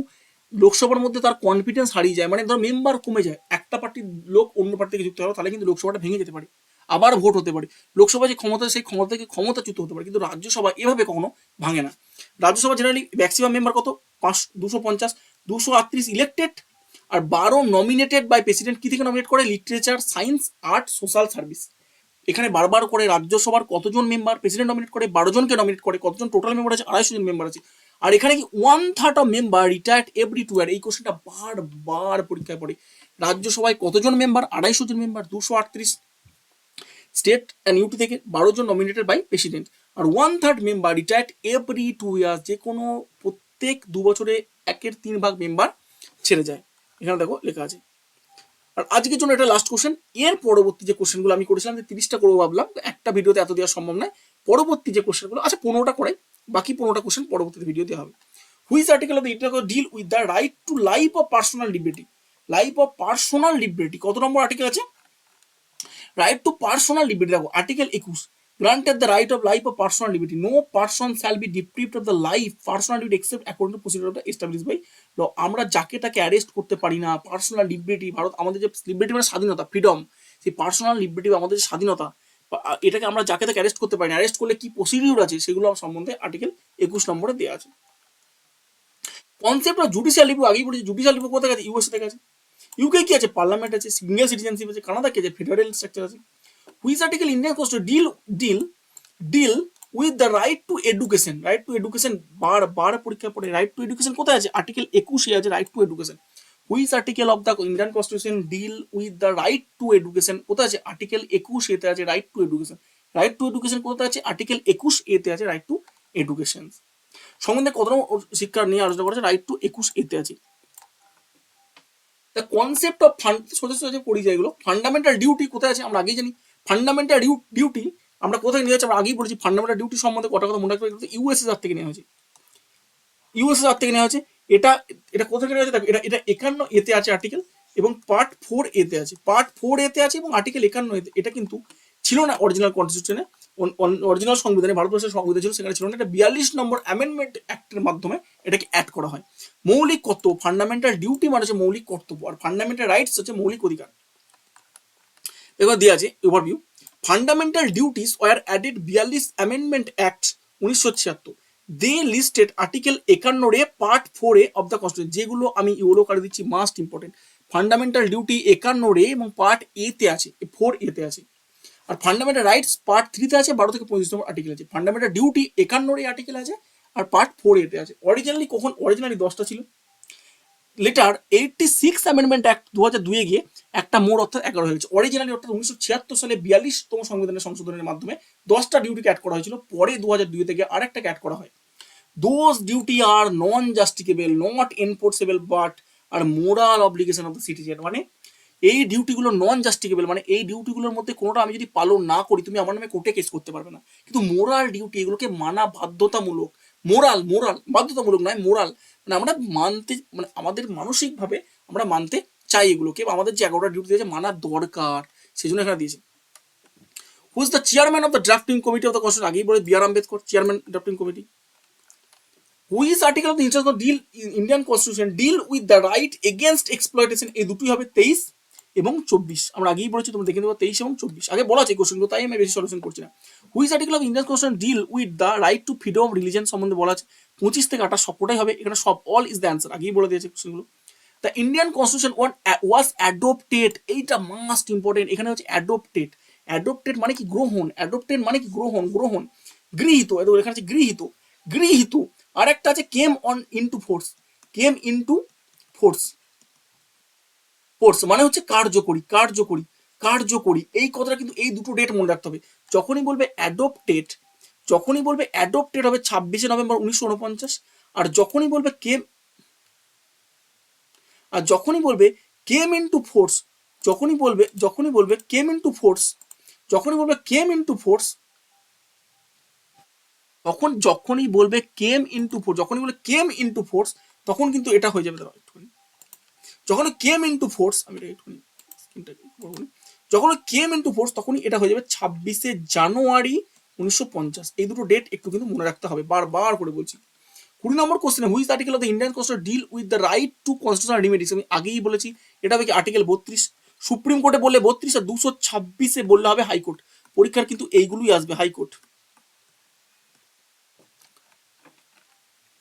লোকসভার মধ্যে তার কনফিডেন্স হারিয়ে যায়, মানে ধর মেম্বার কমে যায়, একটা পার্টির লোক অন্য পার্টি থেকে যুক্ত হলো, তাহলে কিন্তু লোকসভাটা ভেঙে যেতে পারে, আবার ভোট হতে পারে। লোকসভা যে ক্ষমতা, সেই ক্ষমতা থেকে ক্ষমতাচ্যুত হতে পারে, কিন্তু রাজ্যসভা এভাবে কখনো ভাঙে না। রাজ্যসভা জেনারেলি ম্যাক্সিমাম মেম্বার কত? 250, 238 ইলেক্টেড আর 12 নমিনেটেড বাই প্রেসিডেন্ট। কি থেকে নমিনেট করে? Literature, science, art, social service. এখানে বারবার করে রাজ্যসভার কতজন মেম্বার প্রেসিডেন্ট নমিনেট করে? 12 জনকে নমিনেট করে। কতজন টোটাল মেম্বার আছে? 250 জন মেম্বার আছে। আর এখানে কি 1/3 of member retired every 2 year? এই কোশ্চেনটা বারবার পরীক্ষায় পড়ে। রাজ্যসভায় কতজন মেম্বার? 250 জন মেম্বার। 238 স্টেট অ্যান্ড ইউটি থেকে, 12 জন নমিনেটেড বাই প্রেসিডেন্ট। আর 1/3 মেম্বার রিটায়ার্ড এভরি 2 ইয়ার্স, যে কোনো প্রত্যেক 2 বছরে 1/3 ভাগ মেম্বার ছেড়ে যায়। এখানে দেখো লেখা আছে। আর আজকের জন্য এটা লাস্ট কোশ্চেন। এর পরবর্তী যে কোশ্চেনগুলো আমি করেছিলাম যে 30টা করবো ভাবলাম, একটা ভিডিওতে এত দেওয়া সম্ভব নয়। পরবর্তী যে কোশ্চেনগুলো, আচ্ছা 15টা করাই, বাকি 15টা কোশ্চেন পরবর্তী ভিডিও দেওয়া হবে। Which article of the internet deal with the right to life of personal liberty? Life of personal liberty কত নম্বর আর্টিকেল আছে? রাইট টু পার্সোনাল লিবার্টি দেখো article 21, granted the right of life of personal liberty, no person shall be deprived of the life personal liberty except according to procedure of the established by law। আমরা যাকে তাকে অ্যারেস্ট করতে পারি না। পার্সোনাল লিবার্টি, ভারত আমাদের যে লিবার্টি মানে স্বাধীনতা, ফ্রিডম, সেই পার্সোনাল লিবার্টি আমাদের যে স্বাধীনতা, এটাকে আমরা যাকে তাকে অ্যারেস্ট করতে পারি না। অ্যারেস্ট করলে কি প্রসিডিউর আছে সেগুলো সম্বন্ধে আর্টিকেল 21 নম্বরে দেওয়া আছে। কনসেপ্ট অফ জুডিশিয়াল রিভিউ আগেই বলেছি। জুডিশিয়াল রিভিউ কোথায় আছে? ইউএসএ থেকে আছে। ইউকে কি আছে? পার্লামেন্ট আছে, সিঙ্গেল সিটিজেনশিপ আছে। কানাডা কি আছে? ফেডারেল স্ট্রাকচার আছে। Which article Indian constitution deal with the right to education? Right to education বার পরীক্ষা পড়ে। রাইট টু এডুকেশন কোথায় আছে? আর্টিকেল 21 আছে right to education. Which article of the Indian constitution deal with the right to education? কোথায় আছে? আর্টিকেল 21 এতে আছে right to education. Right to education কোথায় আছে? আর্টিকেল 21 এতে আছে রাইট টু এডুকেশন। সম্বন্ধে কত শিক্ষা নিয়ে আলোচনা করেছে? রাইট টু 21 এতে আছে। দ্য কনসেপ্ট অফ সোজা সোজা পড়ি যায় এগুলো। ফান্ডামেন্টাল ডিউটি কোথায় আছে? আমরা আগেই জানি। ফান্ডামেন্টাল ডিউটি আমরা কোথায় নিয়ে যাচ্ছি? আমরা আগেই বলেছি। ফান্ডামেন্টাল ডিউটি সম্বন্ধে কটা কথা মনে রাখতে, ইউএসএসআর থেকে নেওয়া হয়েছে। ইউএসএসআর থেকে নেওয়া হয়েছে। এটা কোথা থেকে নেওয়া হয়েছে? এটা 51 এতে আছে আর্টিকেল, এবং পার্ট 4 এতে আছে। পার্ট 4 এতে আছে এবং আর্টিকেল 51 এতে। এটা কিন্তু ছিল না অরিজিনাল কনস্টিটিউশনে, অরিজিনাল সংবিধানে, ভারতবর্ষের সংবিধান ছিল সেখানে ছিল না। এটা 42 নম্বর অ্যামেন্ডমেন্ট অ্যাক্টের মাধ্যমে এটাকে অ্যাড করা হয়। মৌলিক কর্তব্য, ফান্ডামেন্টাল ডিউটি মানে হচ্ছে মৌলিক কর্তব্য, আর ফান্ডামেন্টাল রাইটস হচ্ছে মৌলিক অধিকার। এবার দিয়ে আছে overview. Fundamental duties were added 42 amendment act 1976। They listed article 51 part 4 of the constitution. যেগুলো আমি ইউলো করে দিচ্ছি মাস্ট ইম্পর্টেন্ট। ফান্ডামেন্টাল ডিউটি 51 এবং পার্ট তে আছে, 4 তে আছে। আর ফান্ডামেন্টাল রাইটস পার্ট 3 আছে, 12 থেকে 25 নম্বর আর্টিকেল আছে। ফান্ডামেন্টাল ডিউটি 51 আর্টিকেল আছে, আর পার্ট 4 এতে আছে। অরিজিনালি 10টা ছিল। লেটার 86 অ্যামেন্ডমেন্ট অ্যাক্ট 2002 গিয়ে একটা মোড় অর্থাৎ 11 হয়েছে। অরিজিনালি অর্থাৎ 1976 সালে 42তম সংবিধানের সংশোধনের মাধ্যমে 10টা ডিউটিকে অ্যাড করা হয়েছিল। পরে 2002 থেকে আরেকটাকে অ্যাড করা হয়। Those duty are non justiciable, not enforceable, but are moral obligation of the citizen, মানে এই ডিউটিগুলো নন জাস্টিকেবল, মানে এই ডিউটিগুলোর মধ্যে কোনোটা আমি যদি পালন না করি তুমি আমার নামে কোর্টে কেস করতে পারবে না। কিন্তু মোরাল ডিউটি এগুলোকে মানা বাধ্যতামূলক, মোরাল মোরাল বাধ্যতামূলক নয়, মোরাল মানে আমরা মানতে, মানে আমাদের মানসিকভাবে আমরা মানতে চাই এগুলোকে, আমাদের যে 11টা ডিউটি দিয়েছে মানা দরকার, সেই জন্য এখানে দিয়েছে। Who is the chairman of the drafting committee of the constitution, আগেই বলে B R Ambedkar chairman drafting committee. Which article of the international deal Indian constitution deal with the right against exploitation, এই দুটোই হবে 23 এবং 24, আমরা আগেই বলেছি তোমরা দেখে নেবো 23 এবং 24 আগে বলা আছে কোশ্চেনগুলো, তাই আমি বেশি সলিউশন করছি না। Which article of Indian constitution deal with the right to freedom of religion সম্বন্ধে বলা আছে, 25 থেকে 28 সবকটাই হবে, এখানে সব অল ইজ দ্য অ্যান্সার, আগেই বলে দিয়েছে কোশ্চেনগুলো। The Indian constitution was adopted, এইটা মাস্ট ইম্পর্টেন্ট, এখানে হচ্ছে অ্যাডপ্টেড, অ্যাডপ্টেড মানে কি গ্রহণ, অ্যাডপ্টেড মানে কি গ্রহণ, গ্রহণ গৃহীত, এখানে আছে গৃহীত, গৃহীত। আর একটা আছে কেম on into force, came into force, force মানে হচ্ছে কার্যকরী, কার্যকরী, কার্যকরী, এই কথাটা কিন্তু এই দুটো ডেট মনে রাখতে হবে। যখনই বলবে অ্যাডপ্টেড, যখনই বলবে অ্যাডপ্টেড হবে 26শে নভেম্বর 1949, আর যখনই বলবে কেম, আর যখনই বলবে কেম ইনটু ফোর্স, যখনই বলবে কেম ইনটু ফোর্স, যখনই বলবে কেম ইনটু ফোর্স, তখন যখনই বলবে কেম ইনটু ফোর্স, যখনই বলে কেম ইনটু ফোর্স, তখন কিন্তু এটা হয়ে যাবে, দাঁড়াও একটুখানি, যখন কেম ইনটু ফোর্স, আমি এটা একটুখানি স্ক্রিনটাকে বলবো, যখন কেম ইনটু ফোর্স তখনই এটা হয়ে যাবে 26শে জানুয়ারি 1950, এই দুটো ডেট একটু কিন্তু মনে রাখতে হবে, বারবার করে বলছি। 20 নম্বর কোশ্চেনে which article of the Indian constitution deal with the right to constitutional remedies, আমি আগেই বলেছি এটা হবে কি আর্টিকেল 32, সুপ্রিম কোর্টে বললে 32 আর 226-এ বললে হবে হাইকোর্ট, পরীক্ষার কিন্তু এইগুলোই আসবে হাইকোর্ট।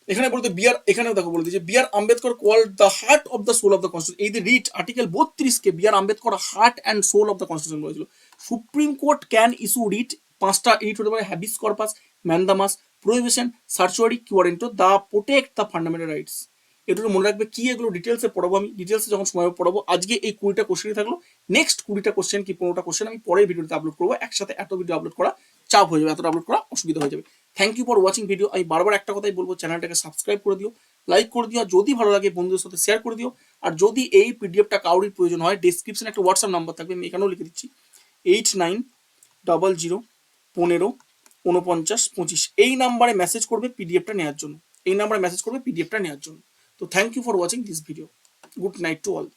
এখানে বলতে বিআর, এখানেও দেখো বলে দিয়েছে BR Ambedkar called the heart of the soul of the constitution, এই যে রিট আর্টিকেল 32 কে BR Ambedkar heart and soul of the constitution বলেছিল। Supreme court can issue writ, 5টা রিট হতে পারে, habeas corpus, mandamus, prohibition, certiorari, quo warranto, to protect the fundamental rights, এগুলো মনে রাখবে কি, এগুলো ডিটেলসে পড়াবো আমি, ডিটেলসে যখন সময় পড়াবো। আজকে এই 20টা কোশ্চেনই থাকলো, নেক্সট 20টা কোশ্চেন কি 15টা কোশ্চেন আমি পরের ভিডিওতে আপলোড করবো, একসাথে এত ভিডিও আপলোড করা চাপ হয়ে যাবে, এতটা আপলোড করা অসুবিধা হয়ে যাবে। Thank you for watching video. আমি বারবার একটা কথাই বলবো, চ্যানেলটাকে সাবস্ক্রাইব করে দিও, লাইক করে দিও, যদি ভালো লাগে বন্ধুদের সাথে শেয়ার করে দিও। আর যদি এই পিডিএফটা কাউরির প্রয়োজন হয়, ডেসক্রিপশনে একটা হোয়াটসঅ্যাপ নাম্বার থাকবে, আমি এখানেও লিখে দিচ্ছি, 8900154925, এই নাম্বারে মেসেজ করবে পিডিএফটা নেওয়ার জন্য, এই নাম্বারে মেসেজ করবে পিডিএফটা নেওয়ার জন্য। তো thank you for watching this video, good night to all.